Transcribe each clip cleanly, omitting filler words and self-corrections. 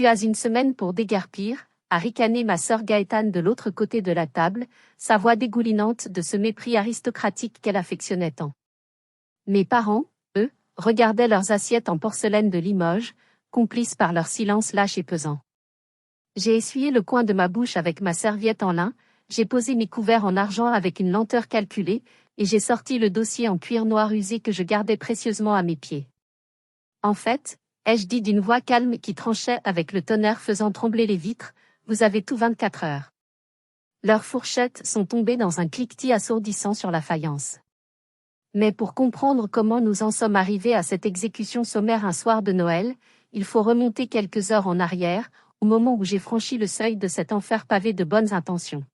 Tu as une semaine pour déguerpir, a ricané ma sœur Gaëtane de l'autre côté de la table, sa voix dégoulinante de ce mépris aristocratique qu'elle affectionnait tant. Mes parents, eux, regardaient leurs assiettes en porcelaine de Limoges, complices par leur silence lâche et pesant. J'ai essuyé le coin de ma bouche avec ma serviette en lin, j'ai posé mes couverts en argent avec une lenteur calculée, et j'ai sorti le dossier en cuir noir usé que je gardais précieusement à mes pieds. En fait, ai-je dit d'une voix calme qui tranchait avec le tonnerre faisant trembler les vitres, vous avez tout 24 heures. Leurs fourchettes sont tombées dans un cliquetis assourdissant sur la faïence. Mais pour comprendre comment nous en sommes arrivés à cette exécution sommaire un soir de Noël, il faut remonter quelques heures en arrière, au moment où j'ai franchi le seuil de cet enfer pavé de bonnes intentions.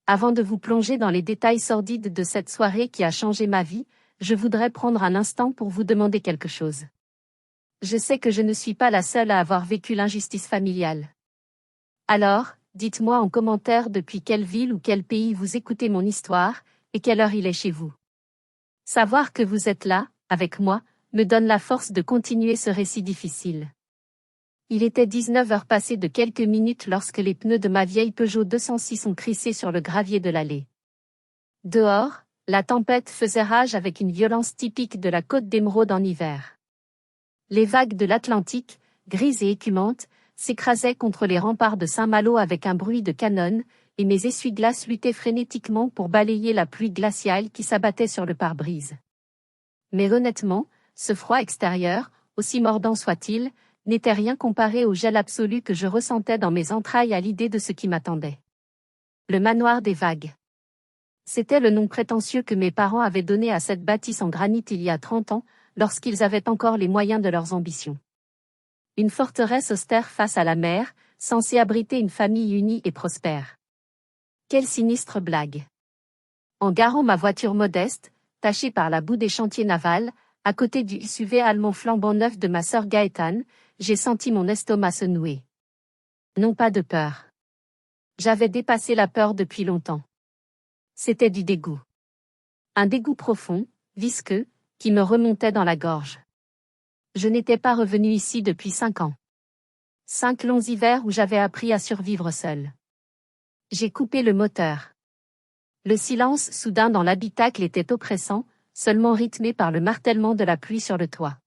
Avant de vous plonger dans les détails sordides de cette soirée qui a changé ma vie, je voudrais prendre un instant pour vous demander quelque chose. Je sais que je ne suis pas la seule à avoir vécu l'injustice familiale. Alors, dites-moi en commentaire depuis quelle ville ou quel pays vous écoutez mon histoire, et quelle heure il est chez vous. Savoir que vous êtes là, avec moi, me donne la force de continuer ce récit difficile. Il était 19 heures passées de quelques minutes lorsque les pneus de ma vieille Peugeot 206 ont crissé sur le gravier de l'allée. Dehors, la tempête faisait rage avec une violence typique de la côte d'Émeraude en hiver. Les vagues de l'Atlantique, grises et écumantes, s'écrasaient contre les remparts de Saint-Malo avec un bruit de canon, et mes essuie-glaces luttaient frénétiquement pour balayer la pluie glaciale qui s'abattait sur le pare-brise. Mais honnêtement, ce froid extérieur, aussi mordant soit-il, n'était rien comparé au gel absolu que je ressentais dans mes entrailles à l'idée de ce qui m'attendait. Le manoir des vagues. C'était le nom prétentieux que mes parents avaient donné à cette bâtisse en granit il y a 30 ans, lorsqu'ils avaient encore les moyens de leurs ambitions. Une forteresse austère face à la mer, censée abriter une famille unie et prospère. Quelle sinistre blague. En garant ma voiture modeste, tachée par la boue des chantiers navals, à côté du SUV allemand flambant neuf de ma sœur Gaëtane, j'ai senti mon estomac se nouer. Non pas de peur. J'avais dépassé la peur depuis longtemps. C'était du dégoût. Un dégoût profond, visqueux, qui me remontait dans la gorge. Je n'étais pas revenue ici depuis 5 ans. 5 longs hivers où j'avais appris à survivre seule. J'ai coupé le moteur. Le silence soudain dans l'habitacle était oppressant, seulement rythmé par le martèlement de la pluie sur le toit.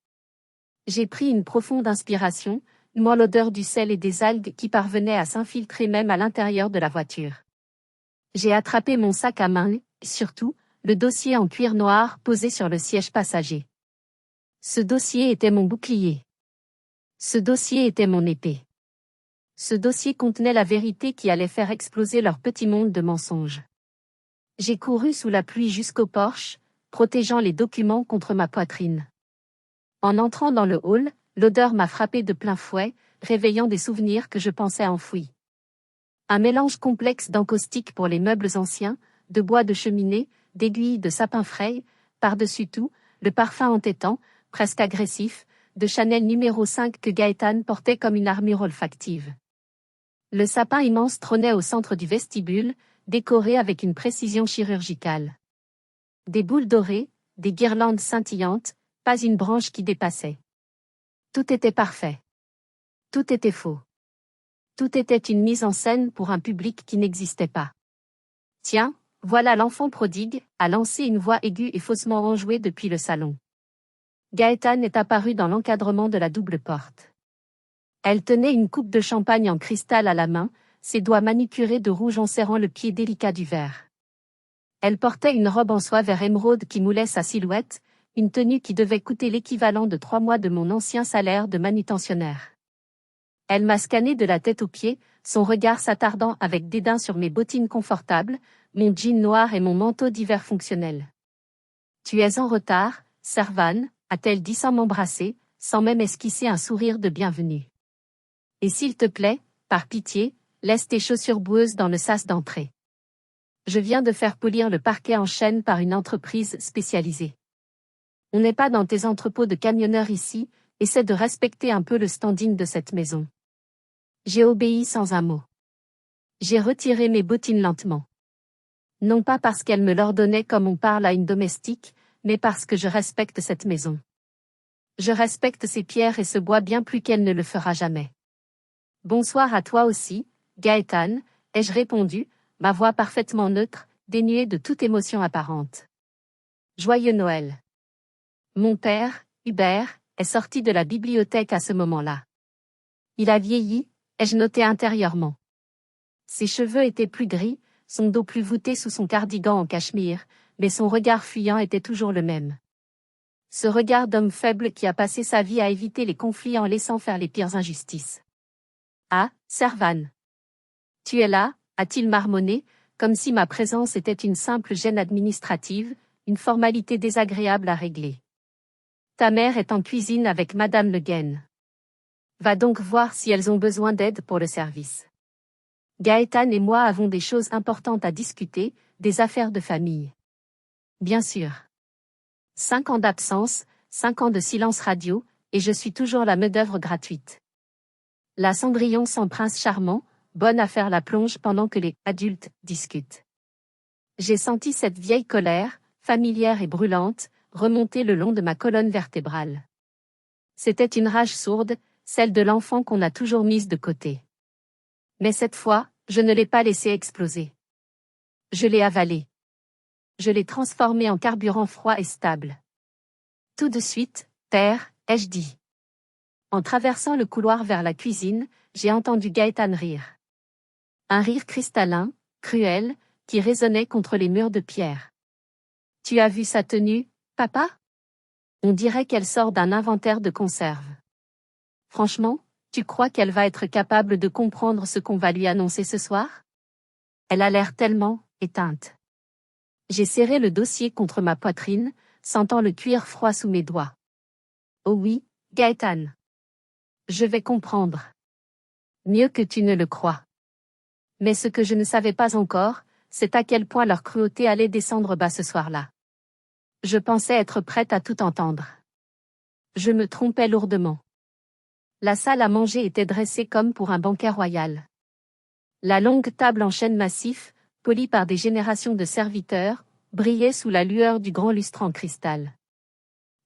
J'ai pris une profonde inspiration, moi l'odeur du sel et des algues qui parvenaient à s'infiltrer même à l'intérieur de la voiture. J'ai attrapé mon sac à main, et surtout, le dossier en cuir noir posé sur le siège passager. Ce dossier était mon bouclier. Ce dossier était mon épée. Ce dossier contenait la vérité qui allait faire exploser leur petit monde de mensonges. J'ai couru sous la pluie jusqu'au porche, protégeant les documents contre ma poitrine. En entrant dans le hall, l'odeur m'a frappé de plein fouet, réveillant des souvenirs que je pensais enfouis. Un mélange complexe d'encaustique pour les meubles anciens, de bois de cheminée, d'aiguilles de sapin frais, par-dessus tout, le parfum entêtant, presque agressif, de Chanel numéro 5 que Gaëtane portait comme une armure olfactive. Le sapin immense trônait au centre du vestibule, décoré avec une précision chirurgicale. Des boules dorées, des guirlandes scintillantes, pas une branche qui dépassait. Tout était parfait. Tout était faux. Tout était une mise en scène pour un public qui n'existait pas. Tiens, voilà l'enfant prodigue, a lancé une voix aiguë et faussement enjouée depuis le salon. Gaëtane est apparue dans l'encadrement de la double porte. Elle tenait une coupe de champagne en cristal à la main, ses doigts manucurés de rouge en serrant le pied délicat du verre. Elle portait une robe en soie vert émeraude qui moulait sa silhouette, une tenue qui devait coûter l'équivalent de 3 mois de mon ancien salaire de manutentionnaire. Elle m'a scanné de la tête aux pieds, son regard s'attardant avec dédain sur mes bottines confortables, mon jean noir et mon manteau d'hiver fonctionnel. « Tu es en retard, Servane », a-t-elle dit sans m'embrasser, sans même esquisser un sourire de bienvenue. « Et s'il te plaît, par pitié, laisse tes chaussures boueuses dans le sas d'entrée. Je viens de faire polir le parquet en chêne par une entreprise spécialisée. On n'est pas dans tes entrepôts de camionneurs ici, essaie de respecter un peu le standing de cette maison. » J'ai obéi sans un mot. J'ai retiré mes bottines lentement. Non pas parce qu'elle me l'ordonnait comme on parle à une domestique, mais parce que je respecte cette maison. Je respecte ces pierres et ce bois bien plus qu'elle ne le fera jamais. Bonsoir à toi aussi, Gaëtan, ai-je répondu, ma voix parfaitement neutre, dénuée de toute émotion apparente. Joyeux Noël. Mon père, Hubert, est sorti de la bibliothèque à ce moment-là. Il a vieilli, ai-je noté intérieurement. Ses cheveux étaient plus gris, son dos plus voûté sous son cardigan en cachemire, mais son regard fuyant était toujours le même. Ce regard d'homme faible qui a passé sa vie à éviter les conflits en laissant faire les pires injustices. Ah, Servan. Tu es là, a-t-il marmonné, comme si ma présence était une simple gêne administrative, une formalité désagréable à régler. Ta mère est en cuisine avec Madame Le Guen. Va donc voir si elles ont besoin d'aide pour le service. Gaëtan et moi avons des choses importantes à discuter, des affaires de famille. Bien sûr. 5 ans d'absence, 5 ans de silence radio, et je suis toujours la main-d'œuvre gratuite. La Cendrillon sans prince charmant, bonne à faire la plonge pendant que les adultes discutent. J'ai senti cette vieille colère, familière et brûlante, remonter le long de ma colonne vertébrale. C'était une rage sourde, celle de l'enfant qu'on a toujours mise de côté. Mais cette fois, je ne l'ai pas laissée exploser. Je l'ai avalée. Je l'ai transformée en carburant froid et stable. Tout de suite, père, ai-je dit. En traversant le couloir vers la cuisine, j'ai entendu Gaëtan rire. Un rire cristallin, cruel, qui résonnait contre les murs de pierre. Tu as vu sa tenue, papa? On dirait qu'elle sort d'un inventaire de conserve. Franchement, tu crois qu'elle va être capable de comprendre ce qu'on va lui annoncer ce soir? Elle a l'air tellement éteinte. J'ai serré le dossier contre ma poitrine, sentant le cuir froid sous mes doigts. Oh oui, Gaëtan. Je vais comprendre. Mieux que tu ne le crois. Mais ce que je ne savais pas encore, c'est à quel point leur cruauté allait descendre bas ce soir-là. Je pensais être prête à tout entendre. Je me trompais lourdement. La salle à manger était dressée comme pour un banquet royal. La longue table en chêne massif, polie par des générations de serviteurs, brillait sous la lueur du grand lustre en cristal.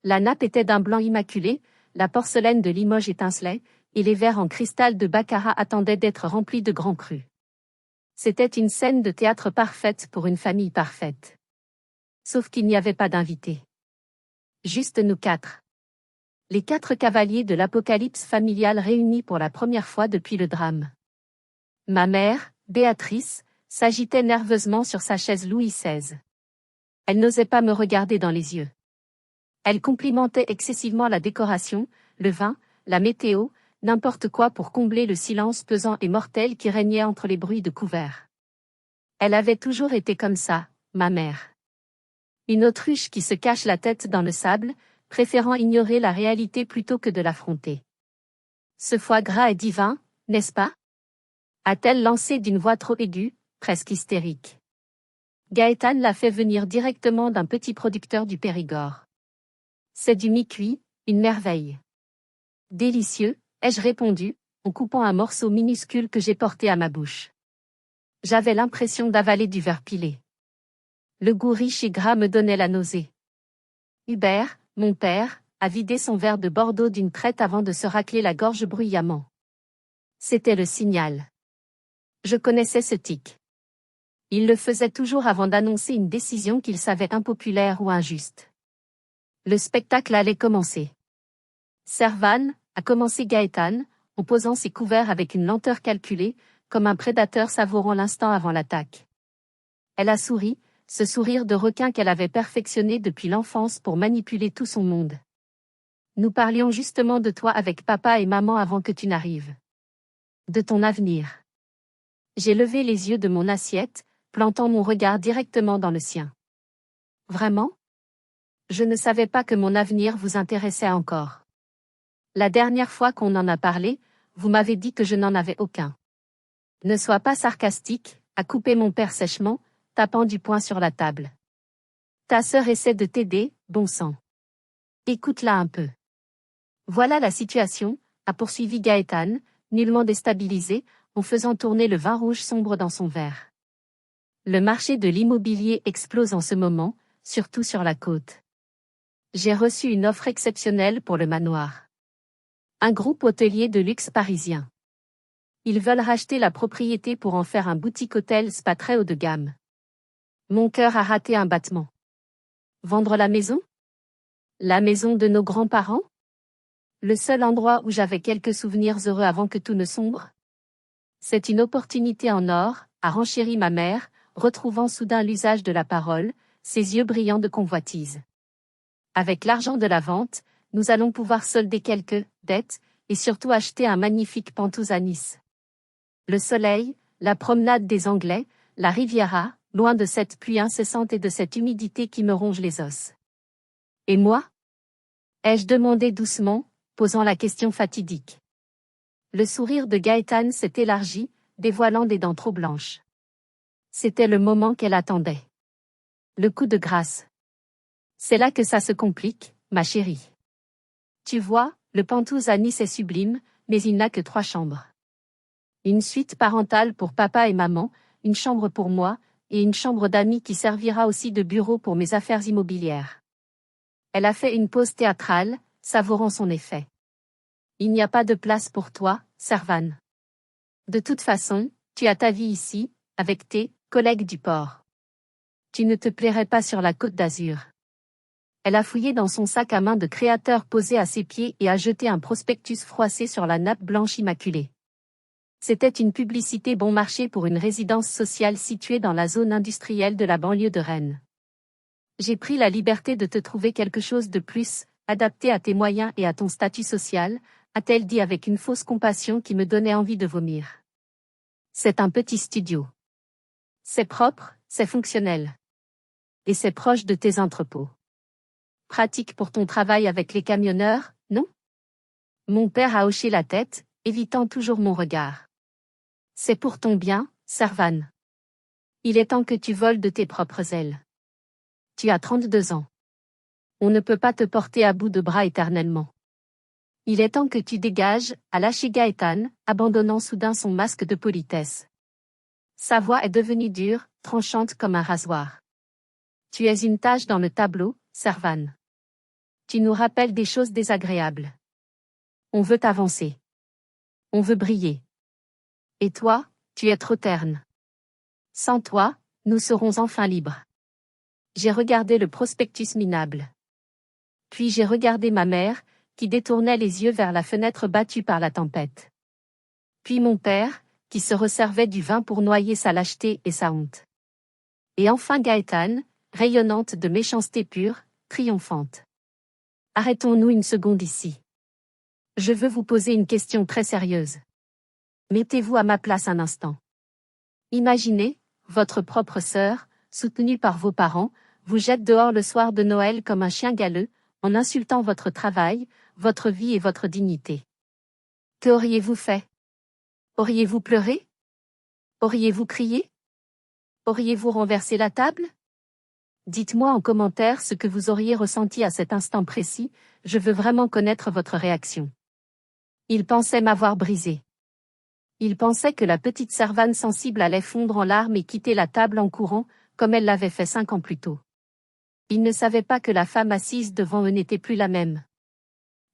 La nappe était d'un blanc immaculé, la porcelaine de Limoges étincelait, et les verres en cristal de Baccarat attendaient d'être remplis de grands crus. C'était une scène de théâtre parfaite pour une famille parfaite. Sauf qu'il n'y avait pas d'invités. Juste nous 4. Les 4 cavaliers de l'apocalypse familiale réunis pour la première fois depuis le drame. Ma mère, Béatrice, s'agitait nerveusement sur sa chaise Louis XVI. Elle n'osait pas me regarder dans les yeux. Elle complimentait excessivement la décoration, le vin, la météo, n'importe quoi pour combler le silence pesant et mortel qui régnait entre les bruits de couvert. Elle avait toujours été comme ça, ma mère. Une autruche qui se cache la tête dans le sable, préférant ignorer la réalité plutôt que de l'affronter. Ce foie gras est divin, n'est-ce pas? A-t-elle lancé d'une voix trop aiguë, presque hystérique. Gaëtan l'a fait venir directement d'un petit producteur du Périgord. C'est du mi-cuit, une merveille. Délicieux, ai-je répondu, en coupant un morceau minuscule que j'ai porté à ma bouche. J'avais l'impression d'avaler du verre pilé. Le goût riche et gras me donnait la nausée. Hubert, mon père, a vidé son verre de Bordeaux d'une traite avant de se racler la gorge bruyamment. C'était le signal. Je connaissais ce tic. Il le faisait toujours avant d'annoncer une décision qu'il savait impopulaire ou injuste. Le spectacle allait commencer. Servan, a commencé Gaëtan, en posant ses couverts avec une lenteur calculée, comme un prédateur savourant l'instant avant l'attaque. Elle a souri, ce sourire de requin qu'elle avait perfectionné depuis l'enfance pour manipuler tout son monde. Nous parlions justement de toi avec papa et maman avant que tu n'arrives. De ton avenir. J'ai levé les yeux de mon assiette, plantant mon regard directement dans le sien. Vraiment? Je ne savais pas que mon avenir vous intéressait encore. La dernière fois qu'on en a parlé, vous m'avez dit que je n'en avais aucun. Ne sois pas sarcastique, a coupé mon père sèchement, tapant du poing sur la table. Ta sœur essaie de t'aider, bon sang. Écoute-la un peu. Voilà la situation, a poursuivi Gaëtan, nullement déstabilisé, en faisant tourner le vin rouge sombre dans son verre. Le marché de l'immobilier explose en ce moment, surtout sur la côte. J'ai reçu une offre exceptionnelle pour le manoir. Un groupe hôtelier de luxe parisien. Ils veulent racheter la propriété pour en faire un boutique-hôtel spa très haut de gamme. Mon cœur a raté un battement. Vendre la maison? La maison de nos grands-parents? Le seul endroit où j'avais quelques souvenirs heureux avant que tout ne sombre? C'est une opportunité en or, a renchéri ma mère, retrouvant soudain l'usage de la parole, ses yeux brillants de convoitise. Avec l'argent de la vente, nous allons pouvoir solder quelques dettes, et surtout acheter un magnifique Penthous à Nice. Le soleil, la promenade des Anglais, la Riviera, loin de cette pluie incessante et de cette humidité qui me ronge les os. Et moi? Ai-je demandé doucement, posant la question fatidique. Le sourire de Gaëtane s'est élargi, dévoilant des dents trop blanches. C'était le moment qu'elle attendait. Le coup de grâce. C'est là que ça se complique, ma chérie. Tu vois, le Penthous à Nice est sublime, mais il n'a que 3 chambres. Une suite parentale pour papa et maman, une chambre pour moi, et une chambre d'amis qui servira aussi de bureau pour mes affaires immobilières. Elle a fait une pause théâtrale, savourant son effet. Il n'y a pas de place pour toi, Servan. De toute façon, tu as ta vie ici, avec tes collègues du port. Tu ne te plairais pas sur la Côte d'Azur. Elle a fouillé dans son sac à main de créateur posé à ses pieds et a jeté un prospectus froissé sur la nappe blanche immaculée. C'était une publicité bon marché pour une résidence sociale située dans la zone industrielle de la banlieue de Rennes. J'ai pris la liberté de te trouver quelque chose de plus, adapté à tes moyens et à ton statut social, a-t-elle dit avec une fausse compassion qui me donnait envie de vomir. C'est un petit studio. C'est propre, c'est fonctionnel. Et c'est proche de tes entrepôts. Pratique pour ton travail avec les camionneurs, non? Mon père a hoché la tête, évitant toujours mon regard. C'est pour ton bien, Servan. Il est temps que tu voles de tes propres ailes. Tu as 32 ans. On ne peut pas te porter à bout de bras éternellement. Il est temps que tu dégages, a lâché Gaëtane, abandonnant soudain son masque de politesse. Sa voix est devenue dure, tranchante comme un rasoir. Tu es une tache dans le tableau, Servan. Tu nous rappelles des choses désagréables. On veut avancer. On veut briller. Et toi, tu es trop terne. Sans toi, nous serons enfin libres. J'ai regardé le prospectus minable. Puis j'ai regardé ma mère, qui détournait les yeux vers la fenêtre battue par la tempête. Puis mon père, qui se resservait du vin pour noyer sa lâcheté et sa honte. Et enfin Gaëtane, rayonnante de méchanceté pure, triomphante. Arrêtons-nous une seconde ici. Je veux vous poser une question très sérieuse. Mettez-vous à ma place un instant. Imaginez, votre propre sœur, soutenue par vos parents, vous jette dehors le soir de Noël comme un chien galeux, en insultant votre travail, votre vie et votre dignité. Que auriez-vous fait? Auriez-vous pleuré? Auriez-vous crié? Auriez-vous renversé la table? Dites-moi en commentaire ce que vous auriez ressenti à cet instant précis, je veux vraiment connaître votre réaction. Il pensait m'avoir brisé. Il pensait que la petite Servane sensible allait fondre en larmes et quitter la table en courant, comme elle l'avait fait 5 ans plus tôt. Il ne savait pas que la femme assise devant eux n'était plus la même.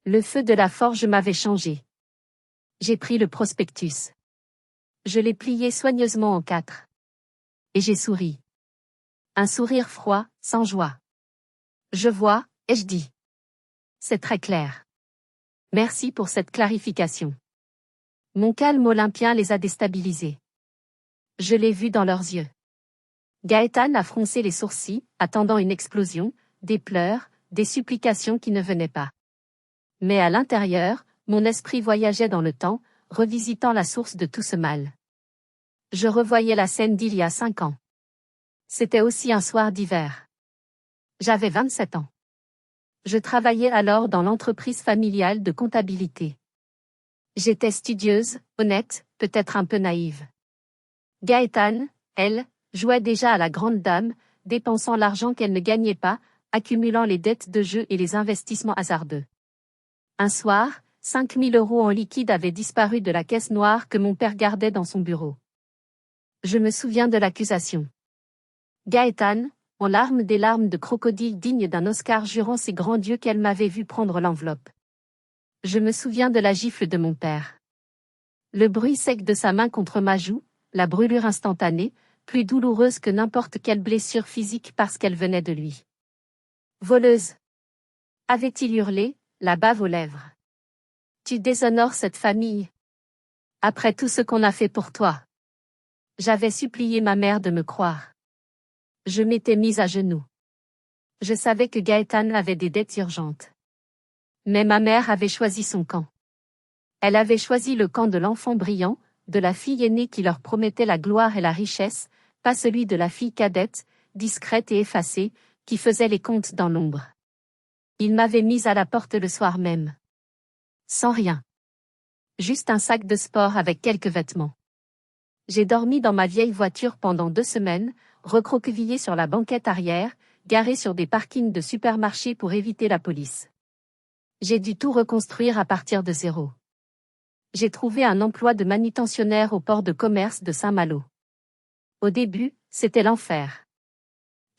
Le feu de la forge m'avait changé. J'ai pris le prospectus. Je l'ai plié soigneusement en 4. Et j'ai souri. Un sourire froid, sans joie. Je vois, ai-je dit. C'est très clair. Merci pour cette clarification. Mon calme olympien les a déstabilisés. Je l'ai vu dans leurs yeux. Gaëtane a froncé les sourcils, attendant une explosion, des pleurs, des supplications qui ne venaient pas. Mais à l'intérieur, mon esprit voyageait dans le temps, revisitant la source de tout ce mal. Je revoyais la scène d'il y a 5 ans. C'était aussi un soir d'hiver. J'avais 27 ans. Je travaillais alors dans l'entreprise familiale de comptabilité. J'étais studieuse, honnête, peut-être un peu naïve. Gaëtane, elle, jouait déjà à la grande dame, dépensant l'argent qu'elle ne gagnait pas, accumulant les dettes de jeu et les investissements hasardeux. Un soir, 5 000 € en liquide avaient disparu de la caisse noire que mon père gardait dans son bureau. Je me souviens de l'accusation. Gaëtane, en larmes des larmes de crocodile dignes d'un Oscar jurant ses grands dieux qu'elle m'avait vu prendre l'enveloppe. Je me souviens de la gifle de mon père. Le bruit sec de sa main contre ma joue, la brûlure instantanée, plus douloureuse que n'importe quelle blessure physique parce qu'elle venait de lui. Voleuse! Avait-il hurlé, la bave aux lèvres. Tu déshonores cette famille. Après tout ce qu'on a fait pour toi. J'avais supplié ma mère de me croire. Je m'étais mise à genoux. Je savais que Gaëtan avait des dettes urgentes. Mais ma mère avait choisi son camp. Elle avait choisi le camp de l'enfant brillant, de la fille aînée qui leur promettait la gloire et la richesse, pas celui de la fille cadette, discrète et effacée, qui faisait les comptes dans l'ombre. Il m'avait mise à la porte le soir même. Sans rien. Juste un sac de sport avec quelques vêtements. J'ai dormi dans ma vieille voiture pendant 2 semaines, recroquevillée sur la banquette arrière, garée sur des parkings de supermarchés pour éviter la police. J'ai dû tout reconstruire à partir de zéro. J'ai trouvé un emploi de manutentionnaire au port de commerce de Saint-Malo. Au début, c'était l'enfer.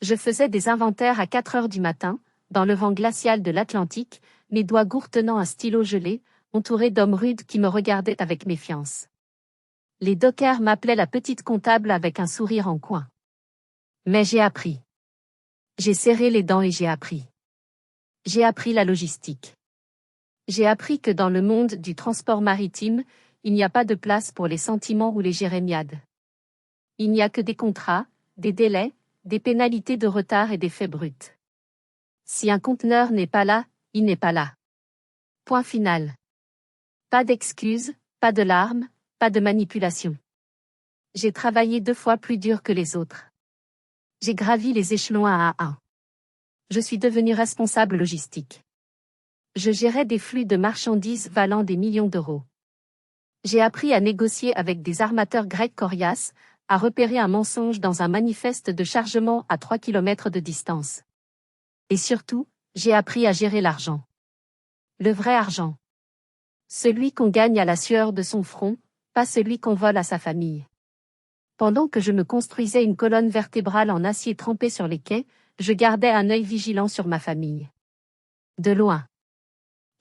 Je faisais des inventaires à 4 heures du matin, dans le vent glacial de l'Atlantique, mes doigts gourtonnant un stylo gelé, entouré d'hommes rudes qui me regardaient avec méfiance. Les dockers m'appelaient la petite comptable avec un sourire en coin. Mais j'ai appris. J'ai serré les dents et j'ai appris. J'ai appris la logistique. J'ai appris que dans le monde du transport maritime, il n'y a pas de place pour les sentiments ou les jérémiades. Il n'y a que des contrats, des délais, des pénalités de retard et des faits bruts. Si un conteneur n'est pas là, il n'est pas là. Point final. Pas d'excuses, pas de larmes, pas de manipulation. J'ai travaillé 2 fois plus dur que les autres. J'ai gravi les échelons un à un. Je suis devenu responsable logistique. Je gérais des flux de marchandises valant des millions d'euros. J'ai appris à négocier avec des armateurs grecs coriaces, à repérer un mensonge dans un manifeste de chargement à 3 kilomètres de distance. Et surtout, j'ai appris à gérer l'argent. Le vrai argent. Celui qu'on gagne à la sueur de son front, pas celui qu'on vole à sa famille. Pendant que je me construisais une colonne vertébrale en acier trempé sur les quais, je gardais un œil vigilant sur ma famille. De loin.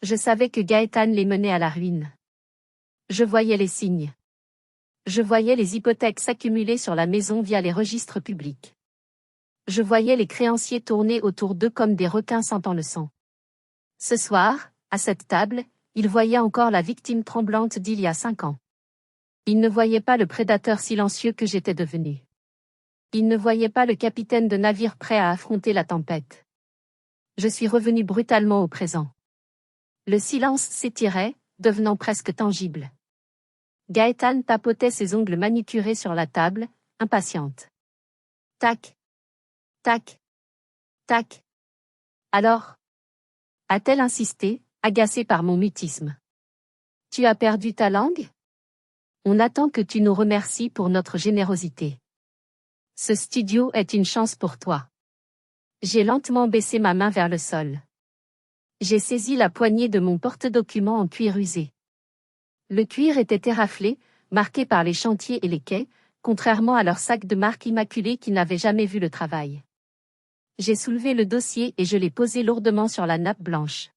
Je savais que Gaëtan les menait à la ruine. Je voyais les signes. Je voyais les hypothèques s'accumuler sur la maison via les registres publics. Je voyais les créanciers tourner autour d'eux comme des requins sentant le sang. Ce soir, à cette table, il voyait encore la victime tremblante d'il y a 5 ans. Il ne voyait pas le prédateur silencieux que j'étais devenu. Il ne voyait pas le capitaine de navire prêt à affronter la tempête. Je suis revenu brutalement au présent. Le silence s'étirait, devenant presque tangible. Gaëtan tapotait ses ongles manicurés sur la table, impatiente. Tac. Tac. Tac. Alors? A-t-elle insisté, agacée par mon mutisme. Tu as perdu ta langue? On attend que tu nous remercies pour notre générosité. Ce studio est une chance pour toi. J'ai lentement baissé ma main vers le sol. J'ai saisi la poignée de mon porte-documents en cuir usé. Le cuir était éraflé, marqué par les chantiers et les quais, contrairement à leurs sacs de marque immaculés qui n'avaient jamais vu le travail. J'ai soulevé le dossier et je l'ai posé lourdement sur la nappe blanche.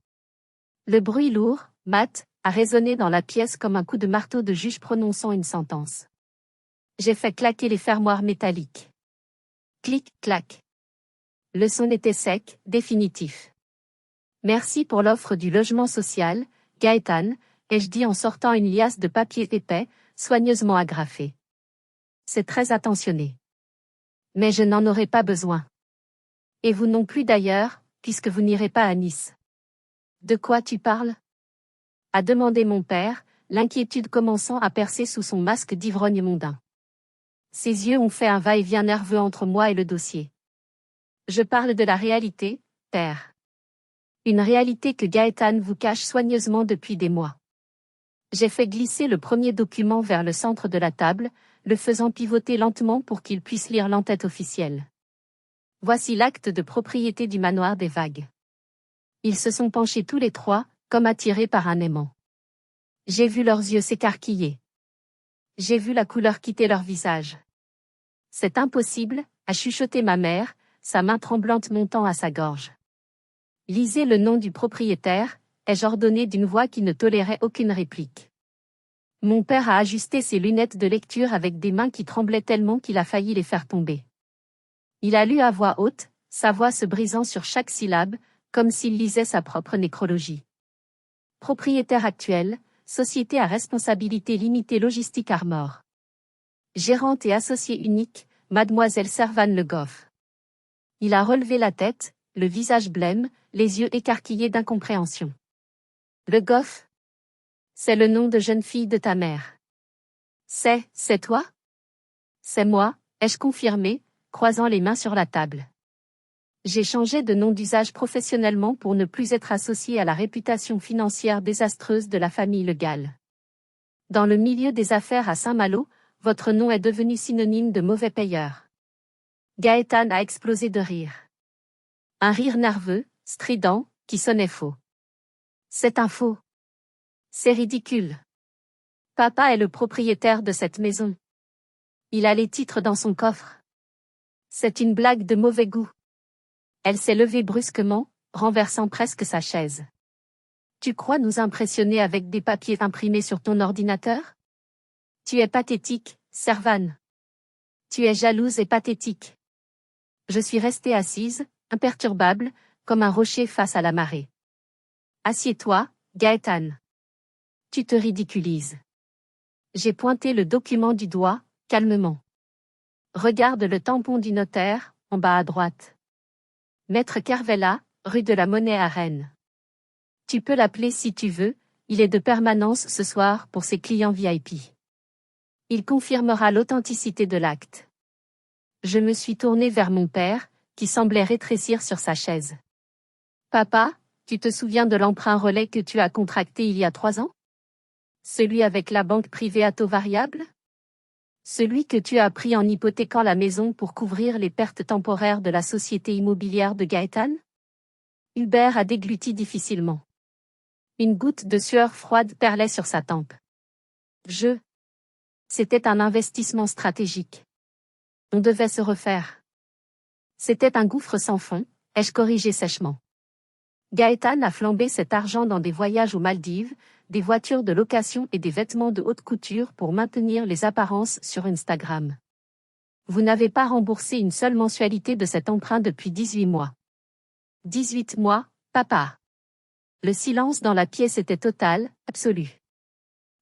Le bruit lourd, mat, a résonné dans la pièce comme un coup de marteau de juge prononçant une sentence. J'ai fait claquer les fermoirs métalliques. Clic, clac. Le son était sec, définitif. Merci pour l'offre du logement social, Gaëtan, ai-je dit en sortant une liasse de papier épais, soigneusement agrafé. C'est très attentionné. Mais je n'en aurai pas besoin. Et vous non plus d'ailleurs, puisque vous n'irez pas à Nice. De quoi tu parles? A demandé mon père, l'inquiétude commençant à percer sous son masque d'ivrogne mondain. Ses yeux ont fait un va-et-vient nerveux entre moi et le dossier. Je parle de la réalité, père. Une réalité que Gaëtan vous cache soigneusement depuis des mois. J'ai fait glisser le premier document vers le centre de la table, le faisant pivoter lentement pour qu'il puisse lire l'entête officielle. Voici l'acte de propriété du manoir des Vagues. Ils se sont penchés tous les 3, comme attirés par un aimant. J'ai vu leurs yeux s'écarquiller. J'ai vu la couleur quitter leur visage. C'est impossible, a chuchoté ma mère, sa main tremblante montant à sa gorge. Lisez le nom du propriétaire, ai-je ordonné d'une voix qui ne tolérait aucune réplique. Mon père a ajusté ses lunettes de lecture avec des mains qui tremblaient tellement qu'il a failli les faire tomber. Il a lu à voix haute, sa voix se brisant sur chaque syllabe, comme s'il lisait sa propre nécrologie. Propriétaire actuel, société à responsabilité limitée Logistique Armor. Gérante et associée unique, Mademoiselle Servane Le Goff. Il a relevé la tête, le visage blême, les yeux écarquillés d'incompréhension. Le Goff? C'est le nom de jeune fille de ta mère. C'est toi? C'est moi, ai-je confirmé, croisant les mains sur la table. J'ai changé de nom d'usage professionnellement pour ne plus être associé à la réputation financière désastreuse de la famille Le Gall. Dans le milieu des affaires à Saint-Malo, votre nom est devenu synonyme de mauvais payeur. Gaétane a explosé de rire. Un rire nerveux, strident, qui sonnait faux. C'est un faux. C'est ridicule. Papa est le propriétaire de cette maison. Il a les titres dans son coffre. C'est une blague de mauvais goût. Elle s'est levée brusquement, renversant presque sa chaise. Tu crois nous impressionner avec des papiers imprimés sur ton ordinateur? Tu es pathétique, Servane. Tu es jalouse et pathétique. Je suis restée assise, imperturbable, comme un rocher face à la marée. Assieds-toi, Gaétane. Tu te ridiculises. J'ai pointé le document du doigt, calmement. Regarde le tampon du notaire, en bas à droite. Maître Carvella, rue de la Monnaie à Rennes. Tu peux l'appeler si tu veux, il est de permanence ce soir pour ses clients VIP. Il confirmera l'authenticité de l'acte. Je me suis tournée vers mon père, qui semblait rétrécir sur sa chaise. Papa, tu te souviens de l'emprunt relais que tu as contracté il y a 3 ans? Celui avec la banque privée à taux variable? Celui que tu as pris en hypothéquant la maison pour couvrir les pertes temporaires de la société immobilière de Gaétane? Hubert a dégluti difficilement. Une goutte de sueur froide perlait sur sa tempe. C'était un investissement stratégique. On devait se refaire. C'était un gouffre sans fond, ai-je corrigé sèchement. Gaétane a flambé cet argent dans des voyages aux Maldives, des voitures de location et des vêtements de haute couture pour maintenir les apparences sur Instagram. Vous n'avez pas remboursé une seule mensualité de cet emprunt depuis 18 mois. 18 mois, papa. Le silence dans la pièce était total, absolu.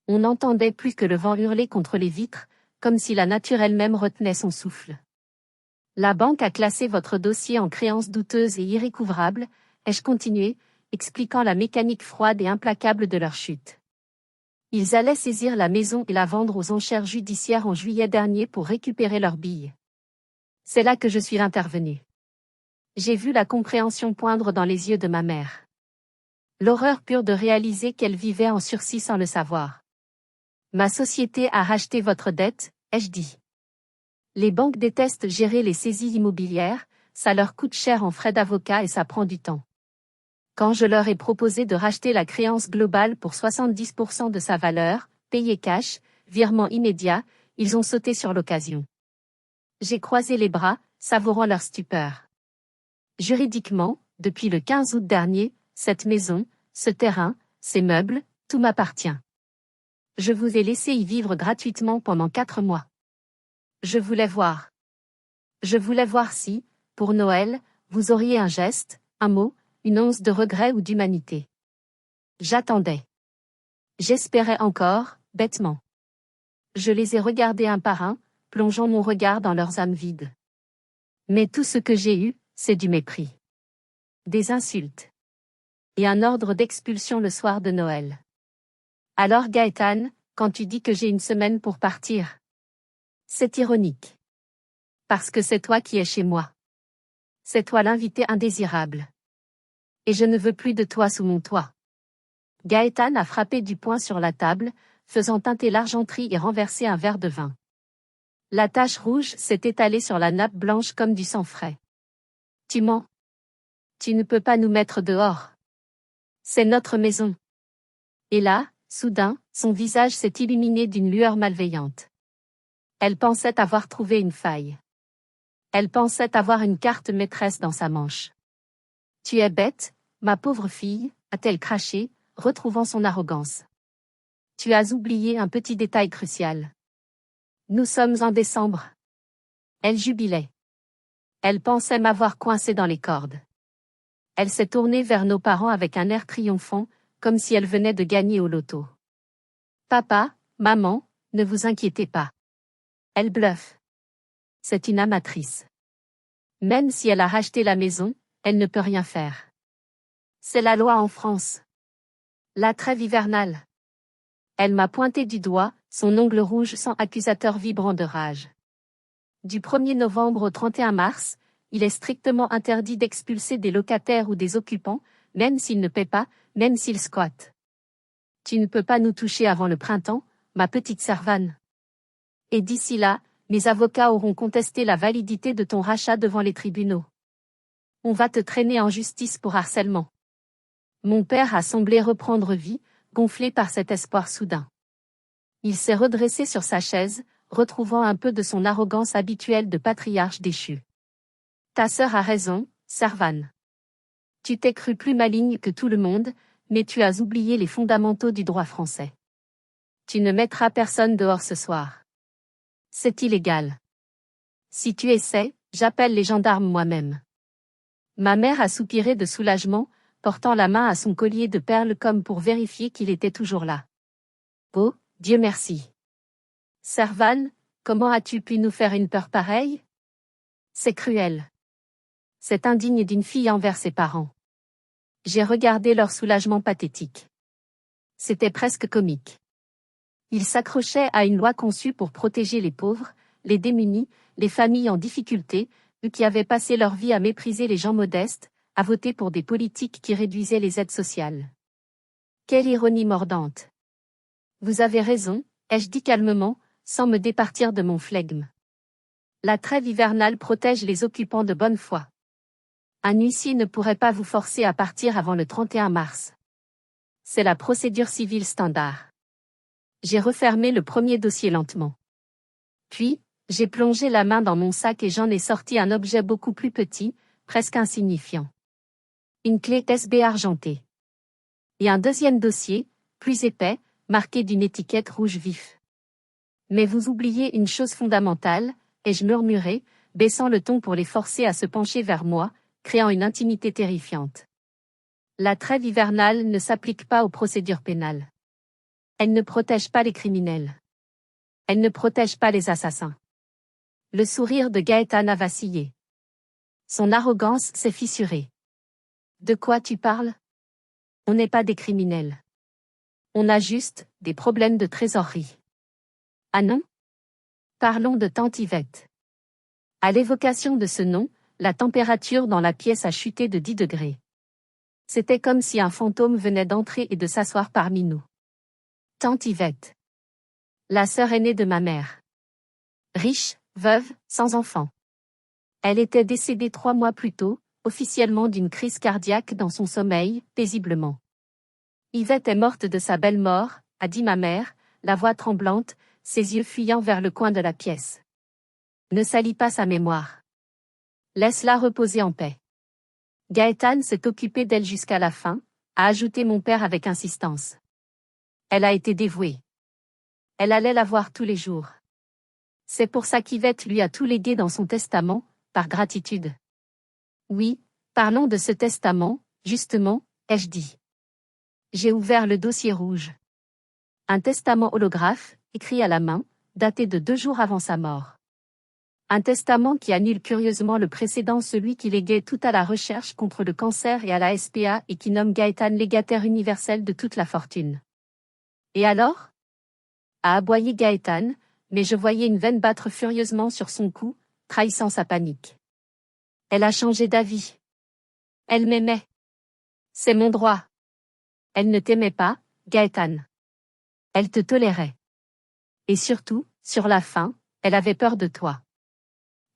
On n'entendait plus que le vent hurler contre les vitres, comme si la nature elle-même retenait son souffle. La banque a classé votre dossier en créance douteuse et irrécouvrable, ai-je continué, expliquant la mécanique froide et implacable de leur chute. Ils allaient saisir la maison et la vendre aux enchères judiciaires en juillet dernier pour récupérer leurs billes. C'est là que je suis intervenu. J'ai vu la compréhension poindre dans les yeux de ma mère. L'horreur pure de réaliser qu'elle vivait en sursis sans le savoir. Ma société a racheté votre dette, ai-je dit. Les banques détestent gérer les saisies immobilières, ça leur coûte cher en frais d'avocat et ça prend du temps. Quand je leur ai proposé de racheter la créance globale pour 70% de sa valeur, payé cash, virement immédiat, ils ont sauté sur l'occasion. J'ai croisé les bras, savourant leur stupeur. Juridiquement, depuis le 15 août dernier, cette maison, ce terrain, ces meubles, tout m'appartient. Je vous ai laissé y vivre gratuitement pendant 4 mois. Je voulais voir si, pour Noël, vous auriez un geste, un mot, une once de regret ou d'humanité. J'attendais. J'espérais encore, bêtement. Je les ai regardés un par un, plongeant mon regard dans leurs âmes vides. Mais tout ce que j'ai eu, c'est du mépris. Des insultes. Et un ordre d'expulsion le soir de Noël. Alors Gaétane, quand tu dis que j'ai une semaine pour partir. C'est ironique. Parce que c'est toi qui es chez moi. C'est toi l'invité indésirable. Et je ne veux plus de toi sous mon toit. Gaétane a frappé du poing sur la table, faisant teinter l'argenterie et renverser un verre de vin. La tache rouge s'est étalée sur la nappe blanche comme du sang frais. Tu mens. Tu ne peux pas nous mettre dehors. C'est notre maison. Et là, soudain, son visage s'est illuminé d'une lueur malveillante. Elle pensait avoir trouvé une faille. Elle pensait avoir une carte maîtresse dans sa manche. Tu es bête, ma pauvre fille, a-t-elle craché, retrouvant son arrogance. Tu as oublié un petit détail crucial. Nous sommes en décembre. Elle jubilait. Elle pensait m'avoir coincé dans les cordes. Elle s'est tournée vers nos parents avec un air triomphant, comme si elle venait de gagner au loto. Papa, maman, ne vous inquiétez pas. Elle bluffe. C'est une amatrice. Même si elle a racheté la maison, elle ne peut rien faire. C'est la loi en France. La trêve hivernale. Elle m'a pointé du doigt, son ongle rouge sans accusateur vibrant de rage. Du 1er novembre au 31 mars, il est strictement interdit d'expulser des locataires ou des occupants, même s'ils ne paient pas, même s'ils squattent. Tu ne peux pas nous toucher avant le printemps, ma petite Servane. Et d'ici là, mes avocats auront contesté la validité de ton rachat devant les tribunaux. On va te traîner en justice pour harcèlement. Mon père a semblé reprendre vie, gonflé par cet espoir soudain. Il s'est redressé sur sa chaise, retrouvant un peu de son arrogance habituelle de patriarche déchu. Ta sœur a raison, Servane. Tu t'es cru plus maligne que tout le monde, mais tu as oublié les fondamentaux du droit français. Tu ne mettras personne dehors ce soir. C'est illégal. Si tu essaies, j'appelle les gendarmes moi-même. Ma mère a soupiré de soulagement, portant la main à son collier de perles comme pour vérifier qu'il était toujours là. Oh, Dieu merci. Servane, comment as-tu pu nous faire une peur pareille? C'est cruel. C'est indigne d'une fille envers ses parents. J'ai regardé leur soulagement pathétique. C'était presque comique. Ils s'accrochaient à une loi conçue pour protéger les pauvres, les démunis, les familles en difficulté, eux qui avaient passé leur vie à mépriser les gens modestes, à voter pour des politiques qui réduisaient les aides sociales. Quelle ironie mordante. Vous avez raison, ai-je dit calmement, sans me départir de mon flegme. La trêve hivernale protège les occupants de bonne foi. Un huissier ne pourrait pas vous forcer à partir avant le 31 mars. C'est la procédure civile standard. J'ai refermé le premier dossier lentement. Puis, j'ai plongé la main dans mon sac et j'en ai sorti un objet beaucoup plus petit, presque insignifiant. Une clé USB argentée. Et un deuxième dossier, plus épais, marqué d'une étiquette rouge vif. Mais vous oubliez une chose fondamentale, ai-je murmuré, baissant le ton pour les forcer à se pencher vers moi, créant une intimité terrifiante. La trêve hivernale ne s'applique pas aux procédures pénales. Elle ne protège pas les criminels. Elle ne protège pas les assassins. Le sourire de Gaëtan a vacillé. Son arrogance s'est fissurée. De quoi tu parles? On n'est pas des criminels. On a juste des problèmes de trésorerie. Ah non? Parlons de tante Yvette. À l'évocation de ce nom, la température dans la pièce a chuté de 10 degrés. C'était comme si un fantôme venait d'entrer et de s'asseoir parmi nous. Tante Yvette. La sœur aînée de ma mère. Riche, veuve, sans enfant. Elle était décédée 3 mois plus tôt, officiellement d'une crise cardiaque dans son sommeil, paisiblement. Yvette est morte de sa belle mort, a dit ma mère, la voix tremblante, ses yeux fuyant vers le coin de la pièce. Ne salis pas sa mémoire. Laisse-la reposer en paix. Gaëtan s'est occupé d'elle jusqu'à la fin, a ajouté mon père avec insistance. Elle a été dévouée. Elle allait la voir tous les jours. C'est pour ça qu'Yvette lui a tout légué dans son testament, par gratitude. Oui, parlons de ce testament, justement, ai-je dit. J'ai ouvert le dossier rouge. Un testament holographe, écrit à la main, daté de 2 jours avant sa mort. Un testament qui annule curieusement le précédent, celui qui léguait tout à la recherche contre le cancer et à la SPA et qui nomme Gaëtan légataire universel de toute la fortune. Et alors? A aboyé Gaëtan, mais je voyais une veine battre furieusement sur son cou, trahissant sa panique. Elle a changé d'avis. Elle m'aimait. C'est mon droit. Elle ne t'aimait pas, Gaëtan. Elle te tolérait. Et surtout, sur la fin, elle avait peur de toi.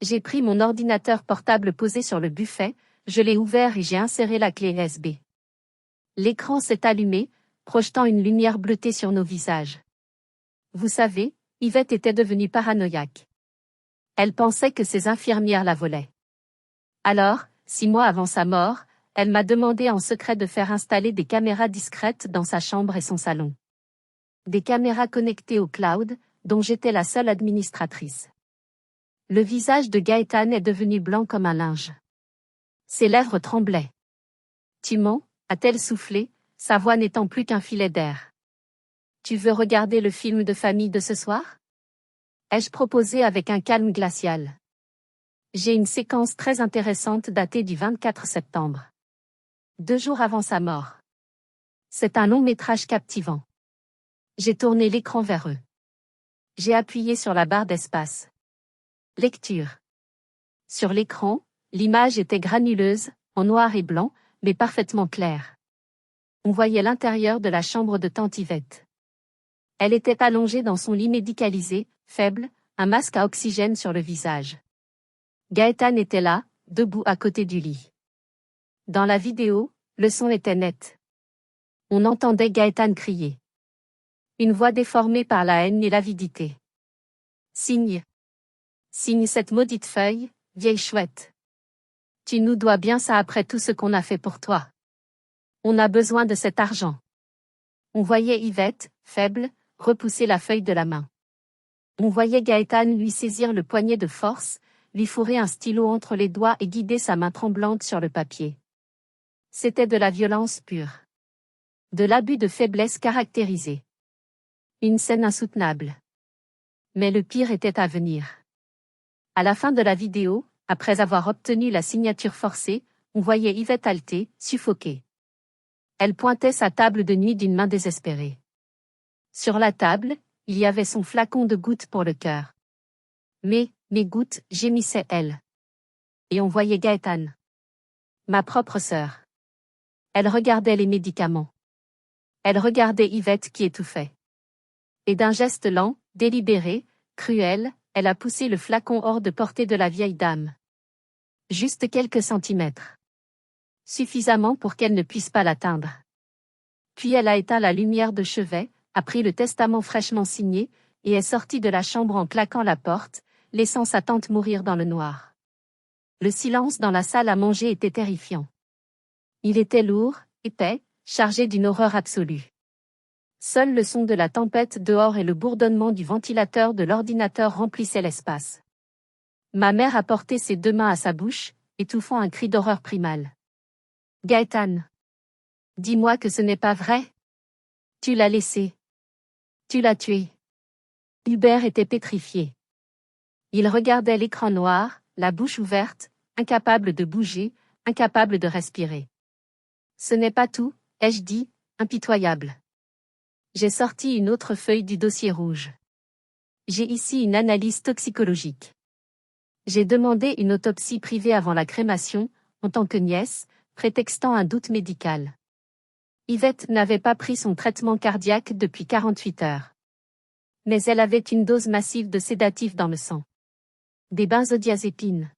J'ai pris mon ordinateur portable posé sur le buffet, je l'ai ouvert et j'ai inséré la clé USB. L'écran s'est allumé, projetant une lumière bleutée sur nos visages. Vous savez, Yvette était devenue paranoïaque. Elle pensait que ses infirmières la volaient. Alors, 6 mois avant sa mort, elle m'a demandé en secret de faire installer des caméras discrètes dans sa chambre et son salon. Des caméras connectées au cloud, dont j'étais la seule administratrice. Le visage de Gaëtan est devenu blanc comme un linge. Ses lèvres tremblaient. Tu mens, a-t-elle soufflé, sa voix n'étant plus qu'un filet d'air. Tu veux regarder le film de famille de ce soir? Ai-je proposé avec un calme glacial. J'ai une séquence très intéressante datée du 24 septembre. 2 jours avant sa mort. C'est un long métrage captivant. J'ai tourné l'écran vers eux. J'ai appuyé sur la barre d'espace. Lecture. Sur l'écran, l'image était granuleuse, en noir et blanc, mais parfaitement claire. On voyait l'intérieur de la chambre de tante Yvette. Elle était allongée dans son lit médicalisé, faible, un masque à oxygène sur le visage. Gaëtan était là, debout à côté du lit. Dans la vidéo, le son était net. On entendait Gaëtan crier. Une voix déformée par la haine et l'avidité. Signe. Signe cette maudite feuille, vieille chouette. Tu nous dois bien ça après tout ce qu'on a fait pour toi. On a besoin de cet argent. On voyait Yvette, faible, repousser la feuille de la main. On voyait Gaëtan lui saisir le poignet de force, lui fourrer un stylo entre les doigts et guider sa main tremblante sur le papier. C'était de la violence pure. De l'abus de faiblesse caractérisé. Une scène insoutenable. Mais le pire était à venir. À la fin de la vidéo, après avoir obtenu la signature forcée, on voyait Yvette halter, suffoquée. Elle pointait sa table de nuit d'une main désespérée. Sur la table, il y avait son flacon de gouttes pour le cœur. Mais, mes gouttes, gémissait-elle. Et on voyait Gaëtan. Ma propre sœur. Elle regardait les médicaments. Elle regardait Yvette qui étouffait. Et d'un geste lent, délibéré, cruel, elle a poussé le flacon hors de portée de la vieille dame. Juste quelques centimètres. Suffisamment pour qu'elle ne puisse pas l'atteindre. Puis elle a éteint la lumière de chevet, a pris le testament fraîchement signé, et est sortie de la chambre en claquant la porte, laissant sa tante mourir dans le noir. Le silence dans la salle à manger était terrifiant. Il était lourd, épais, chargé d'une horreur absolue. Seul le son de la tempête dehors et le bourdonnement du ventilateur de l'ordinateur remplissaient l'espace. Ma mère a porté ses 2 mains à sa bouche, étouffant un cri d'horreur primale. Gaëtan. Dis-moi que ce n'est pas vrai. Tu l'as laissé. Tu l'as tué. Hubert était pétrifié. Il regardait l'écran noir, la bouche ouverte, incapable de bouger, incapable de respirer. Ce n'est pas tout, ai-je dit, impitoyable. J'ai sorti une autre feuille du dossier rouge. J'ai ici une analyse toxicologique. J'ai demandé une autopsie privée avant la crémation, en tant que nièce, prétextant un doute médical. Yvette n'avait pas pris son traitement cardiaque depuis 48 heures. Mais elle avait une dose massive de sédatifs dans le sang. Des benzodiazépines.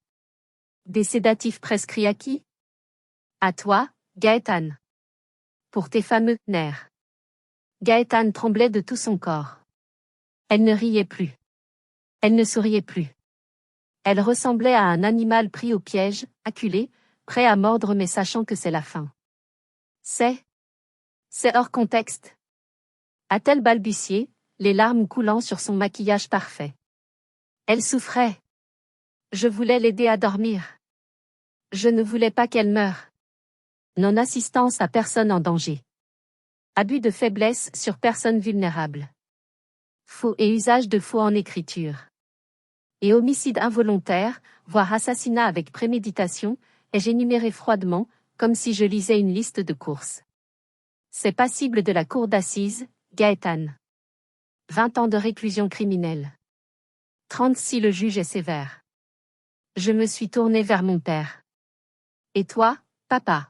Des sédatifs prescrits à qui? À toi, Gaëtan. Pour tes fameux nerfs. Gaëtan tremblait de tout son corps. Elle ne riait plus. Elle ne souriait plus. Elle ressemblait à un animal pris au piège, acculé, prêt à mordre mais sachant que c'est la fin. C'est hors contexte. A-t-elle balbutié, les larmes coulant sur son maquillage parfait. Elle souffrait. Je voulais l'aider à dormir. Je ne voulais pas qu'elle meure. Non-assistance à personne en danger. Abus de faiblesse sur personne vulnérable. Faux et usage de faux en écriture. Et homicide involontaire, voire assassinat avec préméditation, ai-je énuméré froidement, comme si je lisais une liste de courses. C'est passible de la cour d'assises, Gaëtan. 20 ans de réclusion criminelle. 30 si le juge est sévère. Je me suis tournée vers mon père. Et toi, papa?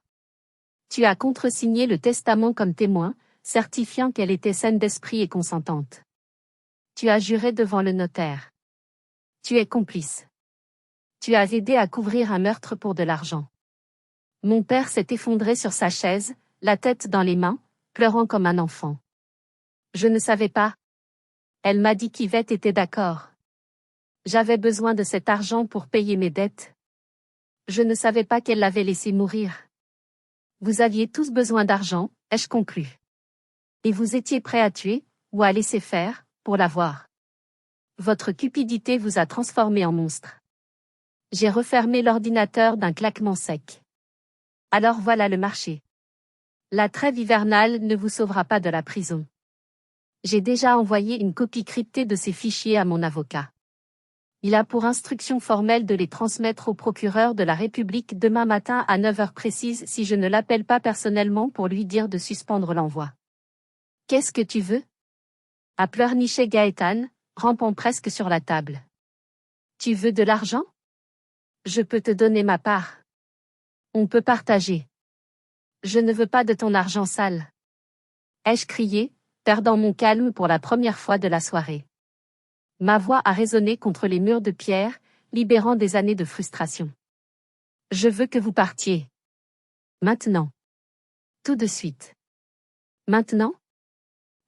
Tu as contresigné le testament comme témoin, certifiant qu'elle était saine d'esprit et consentante. Tu as juré devant le notaire. Tu es complice. Tu as aidé à couvrir un meurtre pour de l'argent. Mon père s'est effondré sur sa chaise, la tête dans les mains, pleurant comme un enfant. Je ne savais pas. Elle m'a dit qu'Yvette était d'accord. J'avais besoin de cet argent pour payer mes dettes. Je ne savais pas qu'elle l'avait laissé mourir. Vous aviez tous besoin d'argent, ai-je conclu. Et vous étiez prêts à tuer, ou à laisser faire, pour l'avoir. Votre cupidité vous a transformé en monstre. J'ai refermé l'ordinateur d'un claquement sec. Alors voilà le marché. La trêve hivernale ne vous sauvera pas de la prison. J'ai déjà envoyé une copie cryptée de ces fichiers à mon avocat. Il a pour instruction formelle de les transmettre au procureur de la République demain matin à 9 heures précises si je ne l'appelle pas personnellement pour lui dire de suspendre l'envoi. Qu'est-ce que tu veux? A pleurniché Gaëtan, rampant presque sur la table. Tu veux de l'argent? Je peux te donner ma part. On peut partager. Je ne veux pas de ton argent sale. Ai-je crié, perdant mon calme pour la première fois de la soirée. Ma voix a résonné contre les murs de pierre, libérant des années de frustration. Je veux que vous partiez. Maintenant. Tout de suite. Maintenant?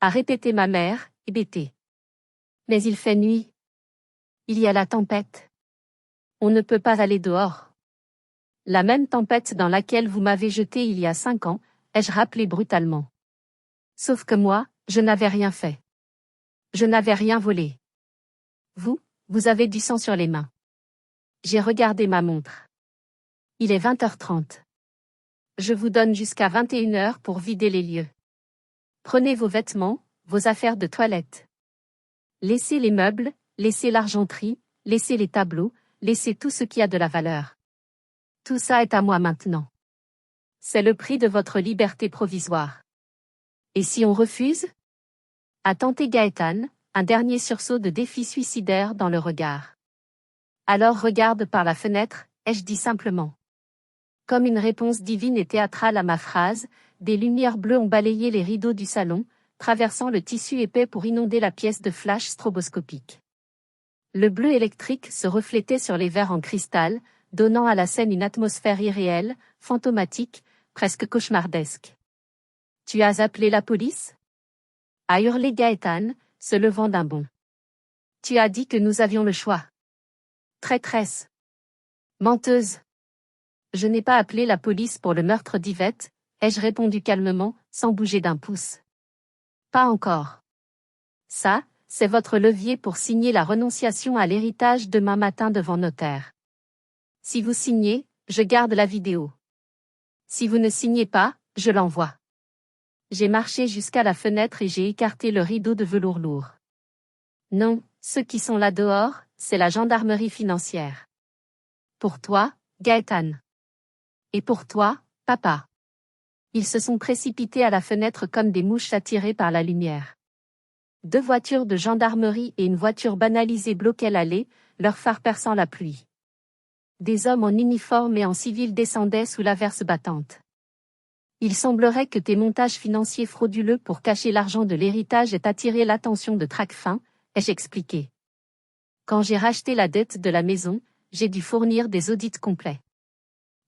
A répété ma mère, hébétée. Mais il fait nuit. Il y a la tempête. On ne peut pas aller dehors. La même tempête dans laquelle vous m'avez jeté il y a 5 ans, ai-je rappelé brutalement. Sauf que moi, je n'avais rien fait. Je n'avais rien volé. Vous avez du sang sur les mains. J'ai regardé ma montre. Il est 20h30. Je vous donne jusqu'à 21h pour vider les lieux. Prenez vos vêtements, vos affaires de toilette. Laissez les meubles, laissez l'argenterie, laissez les tableaux, laissez tout ce qui a de la valeur. Tout ça est à moi maintenant. C'est le prix de votre liberté provisoire. Et si on refuse? A tenté Gaëtan, un dernier sursaut de défi suicidaire dans le regard. Alors regarde par la fenêtre, ai-je dit simplement. Comme une réponse divine et théâtrale à ma phrase, des lumières bleues ont balayé les rideaux du salon, traversant le tissu épais pour inonder la pièce de flash stroboscopique. Le bleu électrique se reflétait sur les verres en cristal, donnant à la scène une atmosphère irréelle, fantomatique, presque cauchemardesque. Tu as appelé la police? A hurlé Gaëtan, se levant d'un bond. Tu as dit que nous avions le choix. Traîtresse. Menteuse. Je n'ai pas appelé la police pour le meurtre d'Yvette, ai-je répondu calmement, sans bouger d'un pouce. Pas encore. Ça, c'est votre levier pour signer la renonciation à l'héritage demain matin devant notaire. Si vous signez, je garde la vidéo. Si vous ne signez pas, je l'envoie. J'ai marché jusqu'à la fenêtre et j'ai écarté le rideau de velours lourd. Non, ceux qui sont là dehors, c'est la gendarmerie financière. Pour toi, Gaëtan. Et pour toi, papa. Ils se sont précipités à la fenêtre comme des mouches attirées par la lumière. 2 voitures de gendarmerie et une voiture banalisée bloquaient l'allée, leurs phares perçant la pluie. Des hommes en uniforme et en civil descendaient sous l'averse battante. Il semblerait que tes montages financiers frauduleux pour cacher l'argent de l'héritage aient attiré l'attention de Tracfin, ai-je expliqué. Quand j'ai racheté la dette de la maison, j'ai dû fournir des audits complets.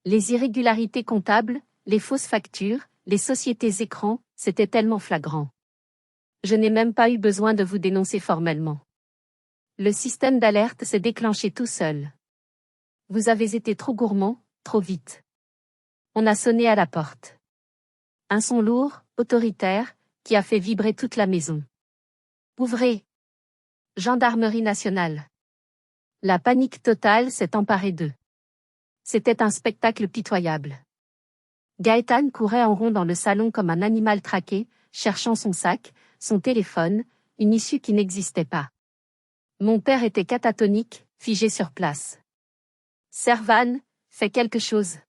Les irrégularités comptables, les fausses factures, les sociétés écrans, c'était tellement flagrant. Je n'ai même pas eu besoin de vous dénoncer formellement. Le système d'alerte s'est déclenché tout seul. Vous avez été trop gourmand, trop vite. On a sonné à la porte. Un son lourd, autoritaire, qui a fait vibrer toute la maison. Ouvrez. Gendarmerie nationale. La panique totale s'est emparée d'eux. C'était un spectacle pitoyable. Gaëtan courait en rond dans le salon comme un animal traqué, cherchant son sac, son téléphone, une issue qui n'existait pas. Mon père était catatonique, figé sur place. Servan, fais quelque chose.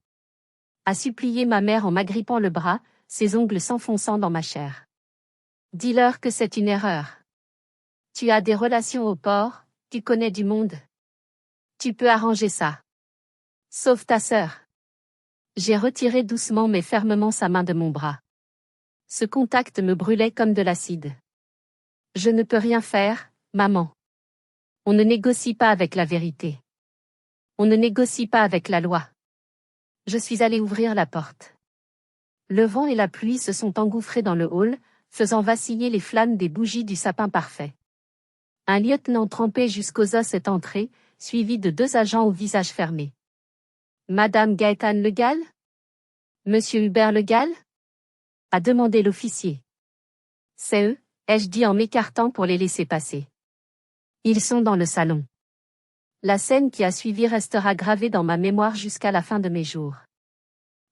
A supplié ma mère en m'agrippant le bras, ses ongles s'enfonçant dans ma chair. Dis-leur que c'est une erreur. Tu as des relations au port, tu connais du monde. Tu peux arranger ça. Sauve ta sœur. J'ai retiré doucement mais fermement sa main de mon bras. Ce contact me brûlait comme de l'acide. Je ne peux rien faire, maman. On ne négocie pas avec la vérité. On ne négocie pas avec la loi. Je suis allé ouvrir la porte. Le vent et la pluie se sont engouffrés dans le hall, faisant vaciller les flammes des bougies du sapin parfait. Un lieutenant trempé jusqu'aux os est entré, suivi de 2 agents au visage fermé. Madame Gaëtan Le Gall? Monsieur Hubert Le Gall? A demandé l'officier. C'est eux, ai-je dit en m'écartant pour les laisser passer. Ils sont dans le salon. La scène qui a suivi restera gravée dans ma mémoire jusqu'à la fin de mes jours.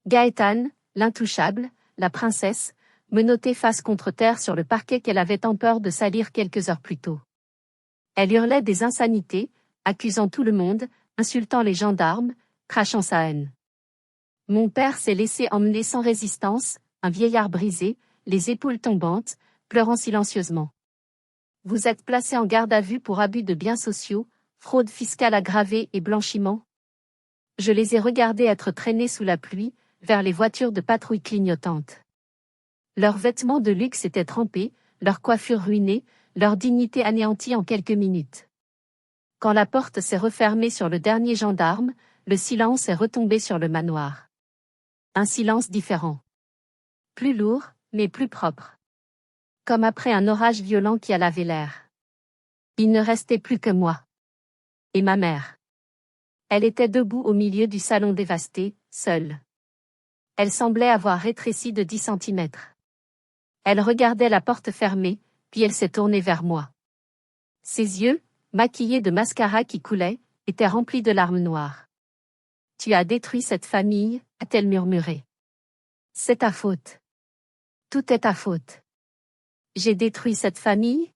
Gaëtane, l'intouchable, la princesse, menottée face contre terre sur le parquet qu'elle avait tant peur de salir quelques heures plus tôt. Elle hurlait des insanités, accusant tout le monde, insultant les gendarmes, crachant sa haine. Mon père s'est laissé emmener sans résistance, un vieillard brisé, les épaules tombantes, pleurant silencieusement. Vous êtes placé en garde à vue pour abus de biens sociaux, fraude fiscale aggravée et blanchiment. Je les ai regardés être traînés sous la pluie, vers les voitures de patrouille clignotantes. Leurs vêtements de luxe étaient trempés, leur coiffure ruinée, leur dignité anéantie en quelques minutes. Quand la porte s'est refermée sur le dernier gendarme, le silence est retombé sur le manoir. Un silence différent. Plus lourd, mais plus propre. Comme après un orage violent qui a lavé l'air. Il ne restait plus que moi. Et ma mère. Elle était debout au milieu du salon dévasté, seule. Elle semblait avoir rétréci de 10 centimètres. Elle regardait la porte fermée, puis elle s'est tournée vers moi. Ses yeux, maquillés de mascara qui coulait, étaient remplis de larmes noires. « Tu as détruit cette famille », a-t-elle murmuré. « C'est ta faute. Tout est ta faute. »« J'ai détruit cette famille ?»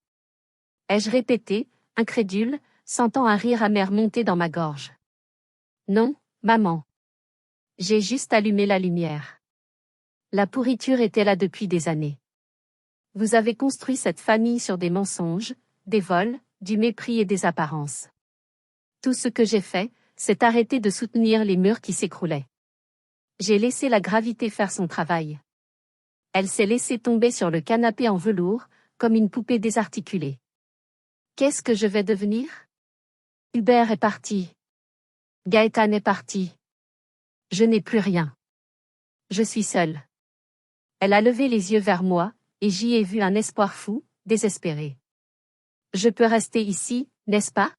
ai-je répété, incrédule, sentant un rire amer monter dans ma gorge. « Non, maman. J'ai juste allumé la lumière. La pourriture était là depuis des années. Vous avez construit cette famille sur des mensonges, des vols, du mépris et des apparences. Tout ce que j'ai fait, c'est arrêter de soutenir les murs qui s'écroulaient. J'ai laissé la gravité faire son travail. Elle s'est laissée tomber sur le canapé en velours, comme une poupée désarticulée. Qu'est-ce que je vais devenir? Hubert est parti. Gaëtane est parti. Je n'ai plus rien. Je suis seule. Elle a levé les yeux vers moi, et j'y ai vu un espoir fou, désespéré. Je peux rester ici, n'est-ce pas?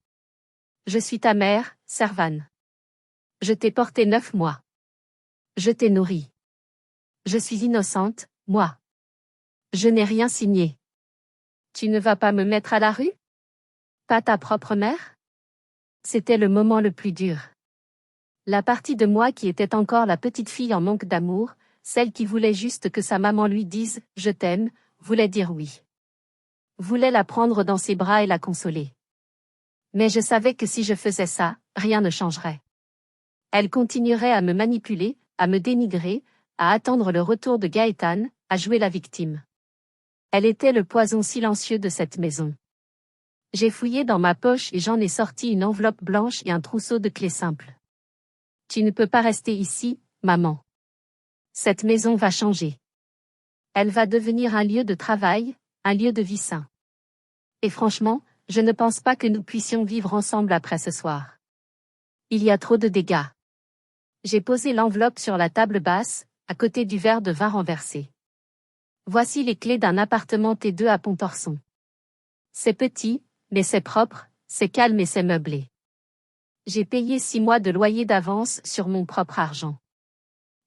Je suis ta mère, Servane. Je t'ai porté 9 mois. Je t'ai nourri. Je suis innocente, moi. Je n'ai rien signé. Tu ne vas pas me mettre à la rue? Pas ta propre mère? C'était le moment le plus dur. La partie de moi qui était encore la petite fille en manque d'amour, celle qui voulait juste que sa maman lui dise « je t'aime », voulait dire oui. Voulait la prendre dans ses bras et la consoler. Mais je savais que si je faisais ça, rien ne changerait. Elle continuerait à me manipuler, à me dénigrer, à attendre le retour de Gaëtane, à jouer la victime. Elle était le poison silencieux de cette maison. J'ai fouillé dans ma poche et j'en ai sorti une enveloppe blanche et un trousseau de clés simples. Tu ne peux pas rester ici, maman. Cette maison va changer. Elle va devenir un lieu de travail, un lieu de vie sain. Et franchement, je ne pense pas que nous puissions vivre ensemble après ce soir. Il y a trop de dégâts. J'ai posé l'enveloppe sur la table basse, à côté du verre de vin renversé. Voici les clés d'un appartement T2 à Pontorson. C'est petit, mais c'est propre, c'est calme et c'est meublé. J'ai payé 6 mois de loyer d'avance sur mon propre argent.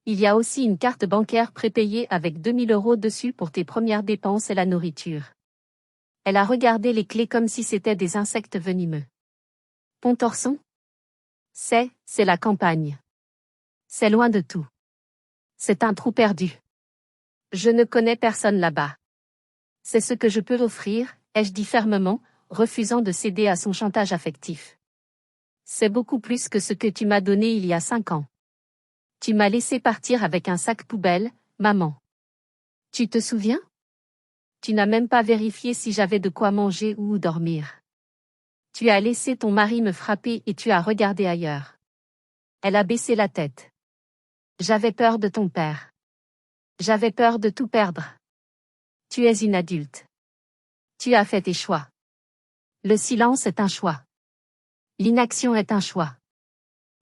Il y a aussi une carte bancaire prépayée avec 2000 € dessus pour tes premières dépenses et la nourriture. Elle a regardé les clés comme si c'était des insectes venimeux. Pontorson? C'est la campagne. C'est loin de tout. C'est un trou perdu. Je ne connais personne là-bas. C'est ce que je peux offrir, ai-je dit fermement, refusant de céder à son chantage affectif. C'est beaucoup plus que ce que tu m'as donné il y a 5 ans. Tu m'as laissé partir avec un sac poubelle, maman. Tu te souviens? Tu n'as même pas vérifié si j'avais de quoi manger ou où dormir. Tu as laissé ton mari me frapper et tu as regardé ailleurs. Elle a baissé la tête. J'avais peur de ton père. J'avais peur de tout perdre. Tu es une adulte. Tu as fait tes choix. Le silence est un choix. L'inaction est un choix.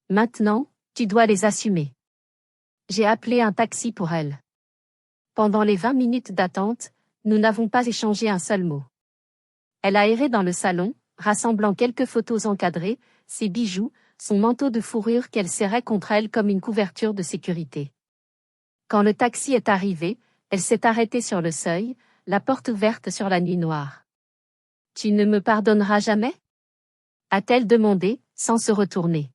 Maintenant, tu dois les assumer. J'ai appelé un taxi pour elle. Pendant les 20 minutes d'attente, nous n'avons pas échangé un seul mot. Elle a erré dans le salon, rassemblant quelques photos encadrées, ses bijoux, son manteau de fourrure qu'elle serrait contre elle comme une couverture de sécurité. Quand le taxi est arrivé, elle s'est arrêtée sur le seuil, la porte ouverte sur la nuit noire. Tu ne me pardonneras jamais? A-t-elle demandé, sans se retourner.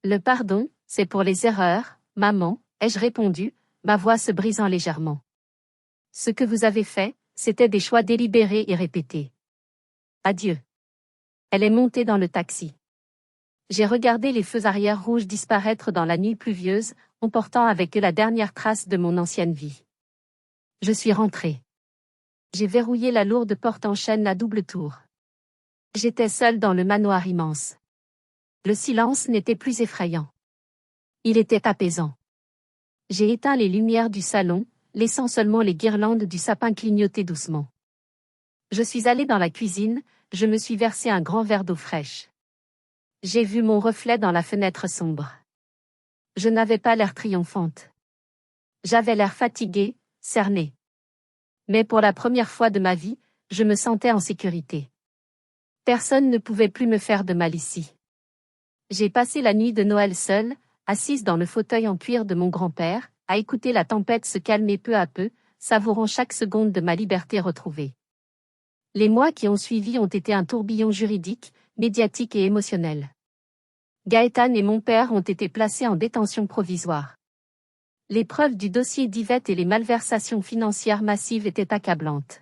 Le pardon, c'est pour les erreurs, maman, ai-je répondu, ma voix se brisant légèrement. Ce que vous avez fait, c'était des choix délibérés et répétés. Adieu. Elle est montée dans le taxi. J'ai regardé les feux arrière rouges disparaître dans la nuit pluvieuse, emportant avec eux la dernière trace de mon ancienne vie. Je suis rentrée. J'ai verrouillé la lourde porte en chêne à double tour. J'étais seule dans le manoir immense. Le silence n'était plus effrayant. Il était apaisant. J'ai éteint les lumières du salon, laissant seulement les guirlandes du sapin clignoter doucement. Je suis allée dans la cuisine, je me suis versé un grand verre d'eau fraîche. J'ai vu mon reflet dans la fenêtre sombre. Je n'avais pas l'air triomphante. J'avais l'air fatiguée, cernée. Mais pour la première fois de ma vie, je me sentais en sécurité. Personne ne pouvait plus me faire de mal ici. J'ai passé la nuit de Noël seule, assise dans le fauteuil en cuir de mon grand-père, à écouter la tempête se calmer peu à peu, savourant chaque seconde de ma liberté retrouvée. Les mois qui ont suivi ont été un tourbillon juridique, médiatique et émotionnel. Gaëtan et mon père ont été placés en détention provisoire. Les preuves du dossier d'Yvette et les malversations financières massives étaient accablantes.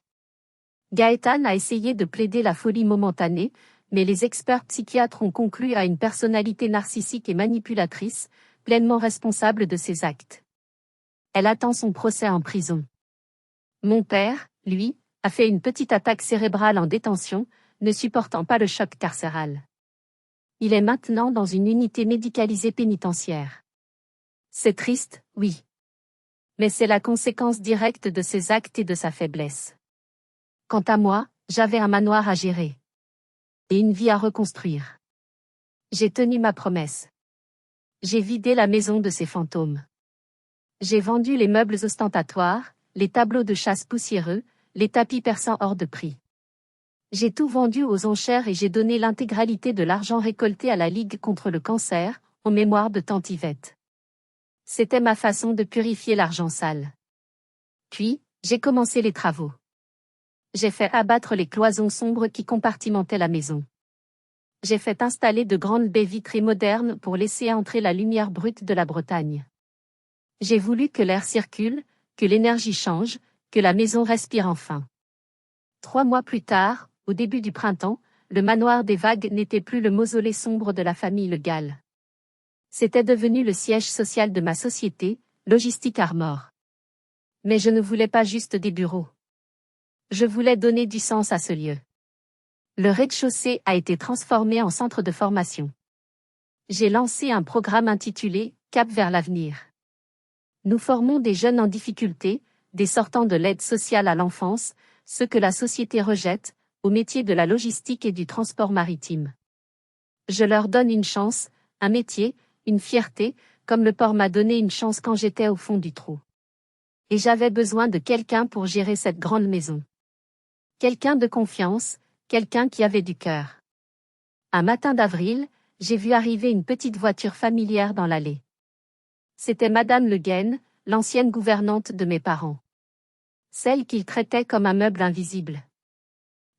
Gaëtan a essayé de plaider la folie momentanée, mais les experts psychiatres ont conclu à une personnalité narcissique et manipulatrice, pleinement responsable de ses actes. Elle attend son procès en prison. Mon père, lui, a fait une petite attaque cérébrale en détention, ne supportant pas le choc carcéral. Il est maintenant dans une unité médicalisée pénitentiaire. C'est triste, oui. Mais c'est la conséquence directe de ses actes et de sa faiblesse. Quant à moi, j'avais un manoir à gérer. Et une vie à reconstruire. J'ai tenu ma promesse. J'ai vidé la maison de ses fantômes. J'ai vendu les meubles ostentatoires, les tableaux de chasse poussiéreux, les tapis persans hors de prix. J'ai tout vendu aux enchères et j'ai donné l'intégralité de l'argent récolté à la Ligue contre le cancer, en mémoire de tante Yvette. C'était ma façon de purifier l'argent sale. Puis, j'ai commencé les travaux. J'ai fait abattre les cloisons sombres qui compartimentaient la maison. J'ai fait installer de grandes baies vitrées modernes pour laisser entrer la lumière brute de la Bretagne. J'ai voulu que l'air circule, que l'énergie change, que la maison respire enfin. 3 mois plus tard, au début du printemps, le manoir des Vagues n'était plus le mausolée sombre de la famille Le Gall. C'était devenu le siège social de ma société, Logistique Armor. Mais je ne voulais pas juste des bureaux. Je voulais donner du sens à ce lieu. Le rez-de-chaussée a été transformé en centre de formation. J'ai lancé un programme intitulé « Cap vers l'avenir ». Nous formons des jeunes en difficulté, des sortants de l'aide sociale à l'enfance, ceux que la société rejette, au métier de la logistique et du transport maritime. Je leur donne une chance, un métier, une fierté, comme le port m'a donné une chance quand j'étais au fond du trou. Et j'avais besoin de quelqu'un pour gérer cette grande maison. Quelqu'un de confiance, quelqu'un qui avait du cœur. Un matin d'avril, j'ai vu arriver une petite voiture familière dans l'allée. C'était Madame Le Guen, l'ancienne gouvernante de mes parents. Celle qu'ils traitaient comme un meuble invisible.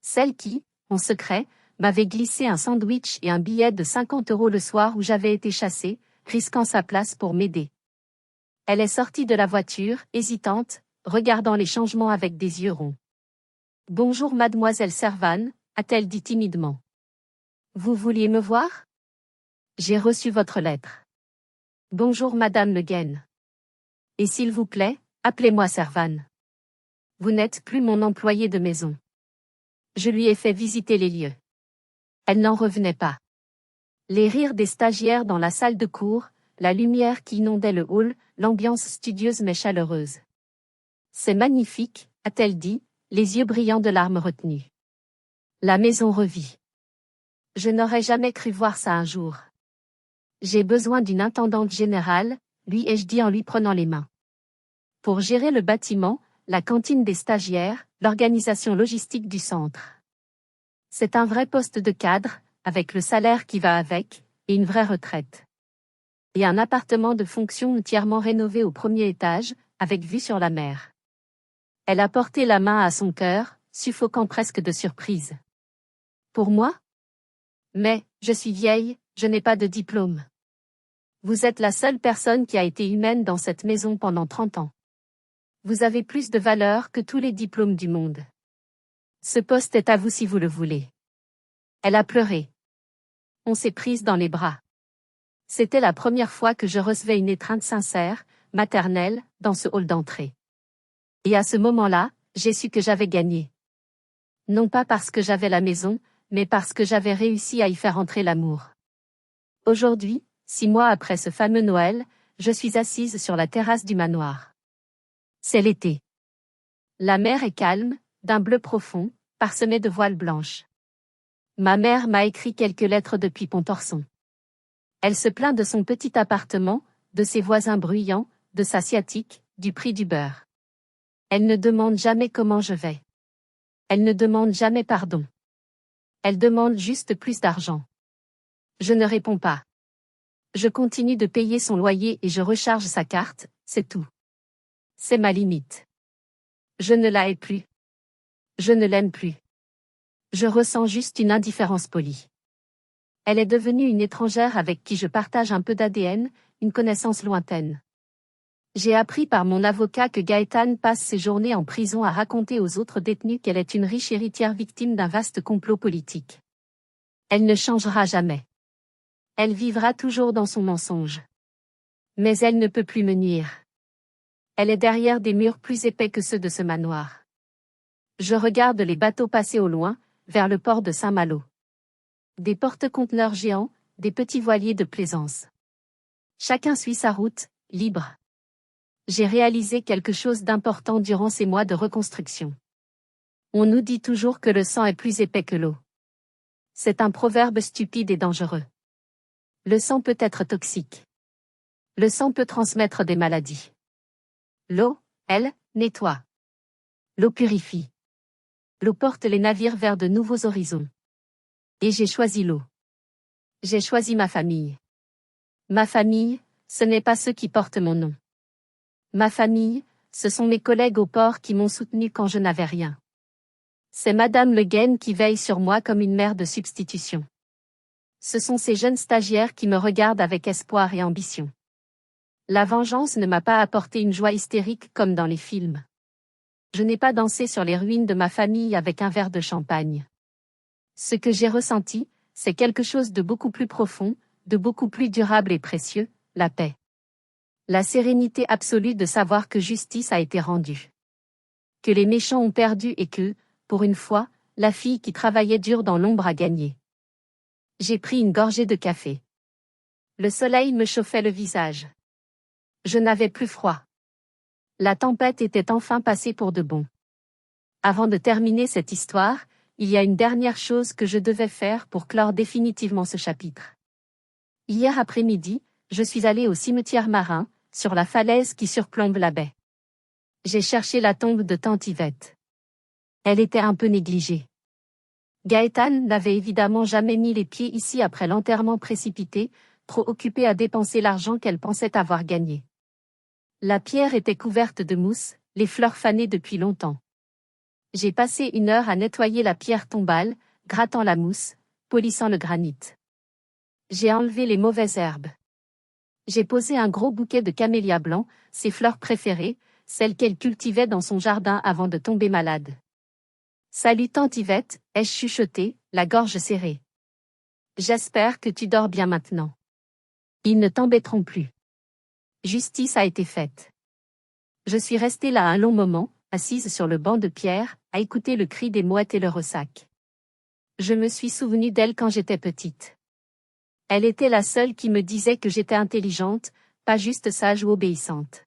Celle qui, en secret, m'avait glissé un sandwich et un billet de 50 € le soir où j'avais été chassée, risquant sa place pour m'aider. Elle est sortie de la voiture, hésitante, regardant les changements avec des yeux ronds. « Bonjour mademoiselle Servan », a-t-elle dit timidement. « Vous vouliez me voir ? J'ai reçu votre lettre. Bonjour madame Le Guen. Et s'il vous plaît, appelez-moi Servan. Vous n'êtes plus mon employé de maison. » Je lui ai fait visiter les lieux. Elle n'en revenait pas. Les rires des stagiaires dans la salle de cours, la lumière qui inondait le hall, l'ambiance studieuse mais chaleureuse. « C'est magnifique », a-t-elle dit, les yeux brillants de larmes retenues. La maison revit. Je n'aurais jamais cru voir ça un jour. J'ai besoin d'une intendante générale, lui ai-je dit en lui prenant les mains. Pour gérer le bâtiment, la cantine des stagiaires, l'organisation logistique du centre. C'est un vrai poste de cadre, avec le salaire qui va avec, et une vraie retraite. Et un appartement de fonction entièrement rénové au 1er étage, avec vue sur la mer. Elle a porté la main à son cœur, suffoquant presque de surprise. Pour moi? Mais, je suis vieille, je n'ai pas de diplôme. Vous êtes la seule personne qui a été humaine dans cette maison pendant 30 ans. Vous avez plus de valeur que tous les diplômes du monde. Ce poste est à vous si vous le voulez. Elle a pleuré. On s'est prise dans les bras. C'était la première fois que je recevais une étreinte sincère, maternelle, dans ce hall d'entrée. Et à ce moment-là, j'ai su que j'avais gagné. Non pas parce que j'avais la maison, mais parce que j'avais réussi à y faire entrer l'amour. Aujourd'hui, 6 mois après ce fameux Noël, je suis assise sur la terrasse du manoir. C'est l'été. La mer est calme, d'un bleu profond, parsemée de voiles blanches. Ma mère m'a écrit quelques lettres depuis Pontorson. Elle se plaint de son petit appartement, de ses voisins bruyants, de sa sciatique, du prix du beurre. Elle ne demande jamais comment je vais. Elle ne demande jamais pardon. Elle demande juste plus d'argent. Je ne réponds pas. Je continue de payer son loyer et je recharge sa carte, c'est tout. C'est ma limite. Je ne la hais plus. Je ne l'aime plus. Je ressens juste une indifférence polie. Elle est devenue une étrangère avec qui je partage un peu d'ADN, une connaissance lointaine. J'ai appris par mon avocat que Gaëtane passe ses journées en prison à raconter aux autres détenus qu'elle est une riche héritière victime d'un vaste complot politique. Elle ne changera jamais. Elle vivra toujours dans son mensonge. Mais elle ne peut plus me nuire. Elle est derrière des murs plus épais que ceux de ce manoir. Je regarde les bateaux passer au loin, vers le port de Saint-Malo. Des porte-conteneurs géants, des petits voiliers de plaisance. Chacun suit sa route, libre. J'ai réalisé quelque chose d'important durant ces mois de reconstruction. On nous dit toujours que le sang est plus épais que l'eau. C'est un proverbe stupide et dangereux. Le sang peut être toxique. Le sang peut transmettre des maladies. L'eau, elle, nettoie. L'eau purifie. L'eau porte les navires vers de nouveaux horizons. Et j'ai choisi l'eau. J'ai choisi ma famille. Ma famille, ce n'est pas ceux qui portent mon nom. Ma famille, ce sont mes collègues au port qui m'ont soutenu quand je n'avais rien. C'est Madame Le Guen qui veille sur moi comme une mère de substitution. Ce sont ces jeunes stagiaires qui me regardent avec espoir et ambition. La vengeance ne m'a pas apporté une joie hystérique comme dans les films. Je n'ai pas dansé sur les ruines de ma famille avec un verre de champagne. Ce que j'ai ressenti, c'est quelque chose de beaucoup plus profond, de beaucoup plus durable et précieux, la paix. La sérénité absolue de savoir que justice a été rendue. Que les méchants ont perdu et que, pour une fois, la fille qui travaillait dur dans l'ombre a gagné. J'ai pris une gorgée de café. Le soleil me chauffait le visage. Je n'avais plus froid. La tempête était enfin passée pour de bon. Avant de terminer cette histoire, il y a une dernière chose que je devais faire pour clore définitivement ce chapitre. Hier après-midi, je suis allée au cimetière marin, sur la falaise qui surplombe la baie. J'ai cherché la tombe de tante Yvette. Elle était un peu négligée. Gaëtane n'avait évidemment jamais mis les pieds ici après l'enterrement précipité, trop occupée à dépenser l'argent qu'elle pensait avoir gagné. La pierre était couverte de mousse, les fleurs fanées depuis longtemps. J'ai passé 1 heure à nettoyer la pierre tombale, grattant la mousse, polissant le granit. J'ai enlevé les mauvaises herbes. J'ai posé un gros bouquet de camélias blancs, ses fleurs préférées, celles qu'elle cultivait dans son jardin avant de tomber malade. Salut tante Yvette, ai-je chuchoté, la gorge serrée. J'espère que tu dors bien maintenant. Ils ne t'embêteront plus. Justice a été faite. Je suis restée là un long moment, assise sur le banc de pierre, à écouter le cri des mouettes et le ressac. Je me suis souvenue d'elle quand j'étais petite. Elle était la seule qui me disait que j'étais intelligente, pas juste sage ou obéissante.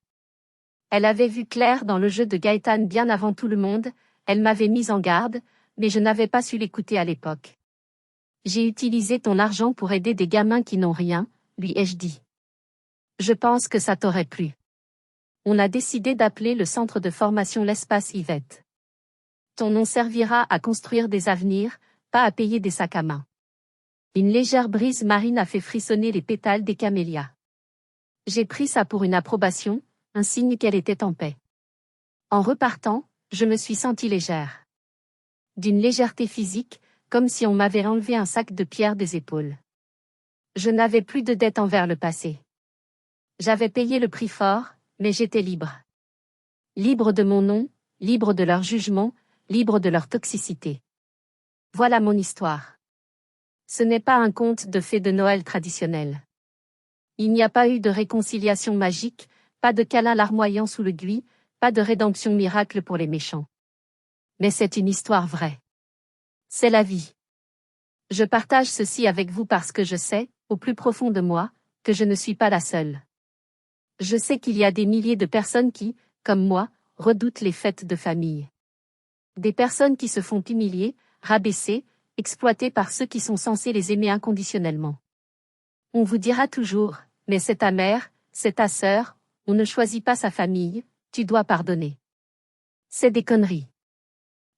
Elle avait vu clair dans le jeu de Gaëtane bien avant tout le monde, elle m'avait mise en garde, mais je n'avais pas su l'écouter à l'époque. J'ai utilisé ton argent pour aider des gamins qui n'ont rien, lui ai-je dit. Je pense que ça t'aurait plu. On a décidé d'appeler le centre de formation l'Espace Yvette. Ton nom servira à construire des avenirs, pas à payer des sacs à main. Une légère brise marine a fait frissonner les pétales des camélias. J'ai pris ça pour une approbation, un signe qu'elle était en paix. En repartant, Je me suis sentie légère. D'une légèreté physique, comme si on m'avait enlevé un sac de pierre des épaules. Je n'avais plus de dette envers le passé. J'avais payé le prix fort, mais j'étais libre. Libre de mon nom, libre de leur jugement, libre de leur toxicité. Voilà mon histoire. Ce n'est pas un conte de fées de Noël traditionnel. Il n'y a pas eu de réconciliation magique, pas de câlin larmoyant sous le gui, pas de rédemption miracle pour les méchants. Mais c'est une histoire vraie. C'est la vie. Je partage ceci avec vous parce que je sais, au plus profond de moi, que je ne suis pas la seule. Je sais qu'il y a des milliers de personnes qui, comme moi, redoutent les fêtes de famille. Des personnes qui se font humilier, rabaisser, exploiter par ceux qui sont censés les aimer inconditionnellement. On vous dira toujours, mais c'est ta mère, c'est ta sœur, on ne choisit pas sa famille, tu dois pardonner. C'est des conneries.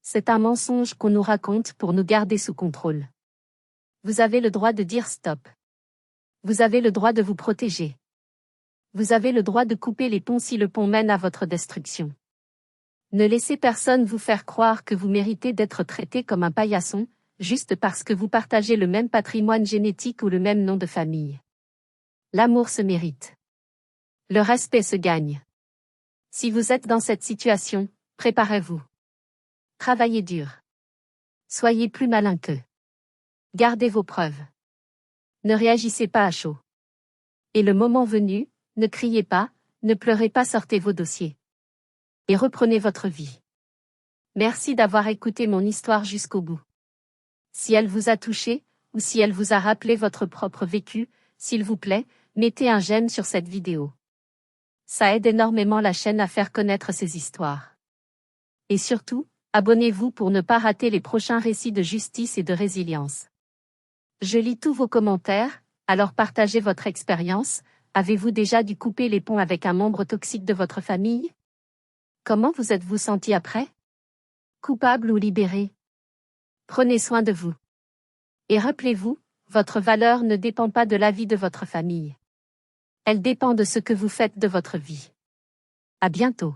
C'est un mensonge qu'on nous raconte pour nous garder sous contrôle. Vous avez le droit de dire stop. Vous avez le droit de vous protéger. Vous avez le droit de couper les ponts si le pont mène à votre destruction. Ne laissez personne vous faire croire que vous méritez d'être traité comme un paillasson, juste parce que vous partagez le même patrimoine génétique ou le même nom de famille. L'amour se mérite. Le respect se gagne. Si vous êtes dans cette situation, préparez-vous. Travaillez dur. Soyez plus malin qu'eux. Gardez vos preuves. Ne réagissez pas à chaud. Et le moment venu, ne criez pas, ne pleurez pas, sortez vos dossiers. Et reprenez votre vie. Merci d'avoir écouté mon histoire jusqu'au bout. Si elle vous a touché, ou si elle vous a rappelé votre propre vécu, s'il vous plaît, mettez un j'aime sur cette vidéo. Ça aide énormément la chaîne à faire connaître ces histoires. Et surtout, abonnez-vous pour ne pas rater les prochains récits de justice et de résilience. Je lis tous vos commentaires, alors partagez votre expérience. Avez-vous déjà dû couper les ponts avec un membre toxique de votre famille? Comment vous êtes-vous senti après? Coupable ou libéré? Prenez soin de vous. Et rappelez-vous, votre valeur ne dépend pas de la vie de votre famille. Elle dépend de ce que vous faites de votre vie. À bientôt.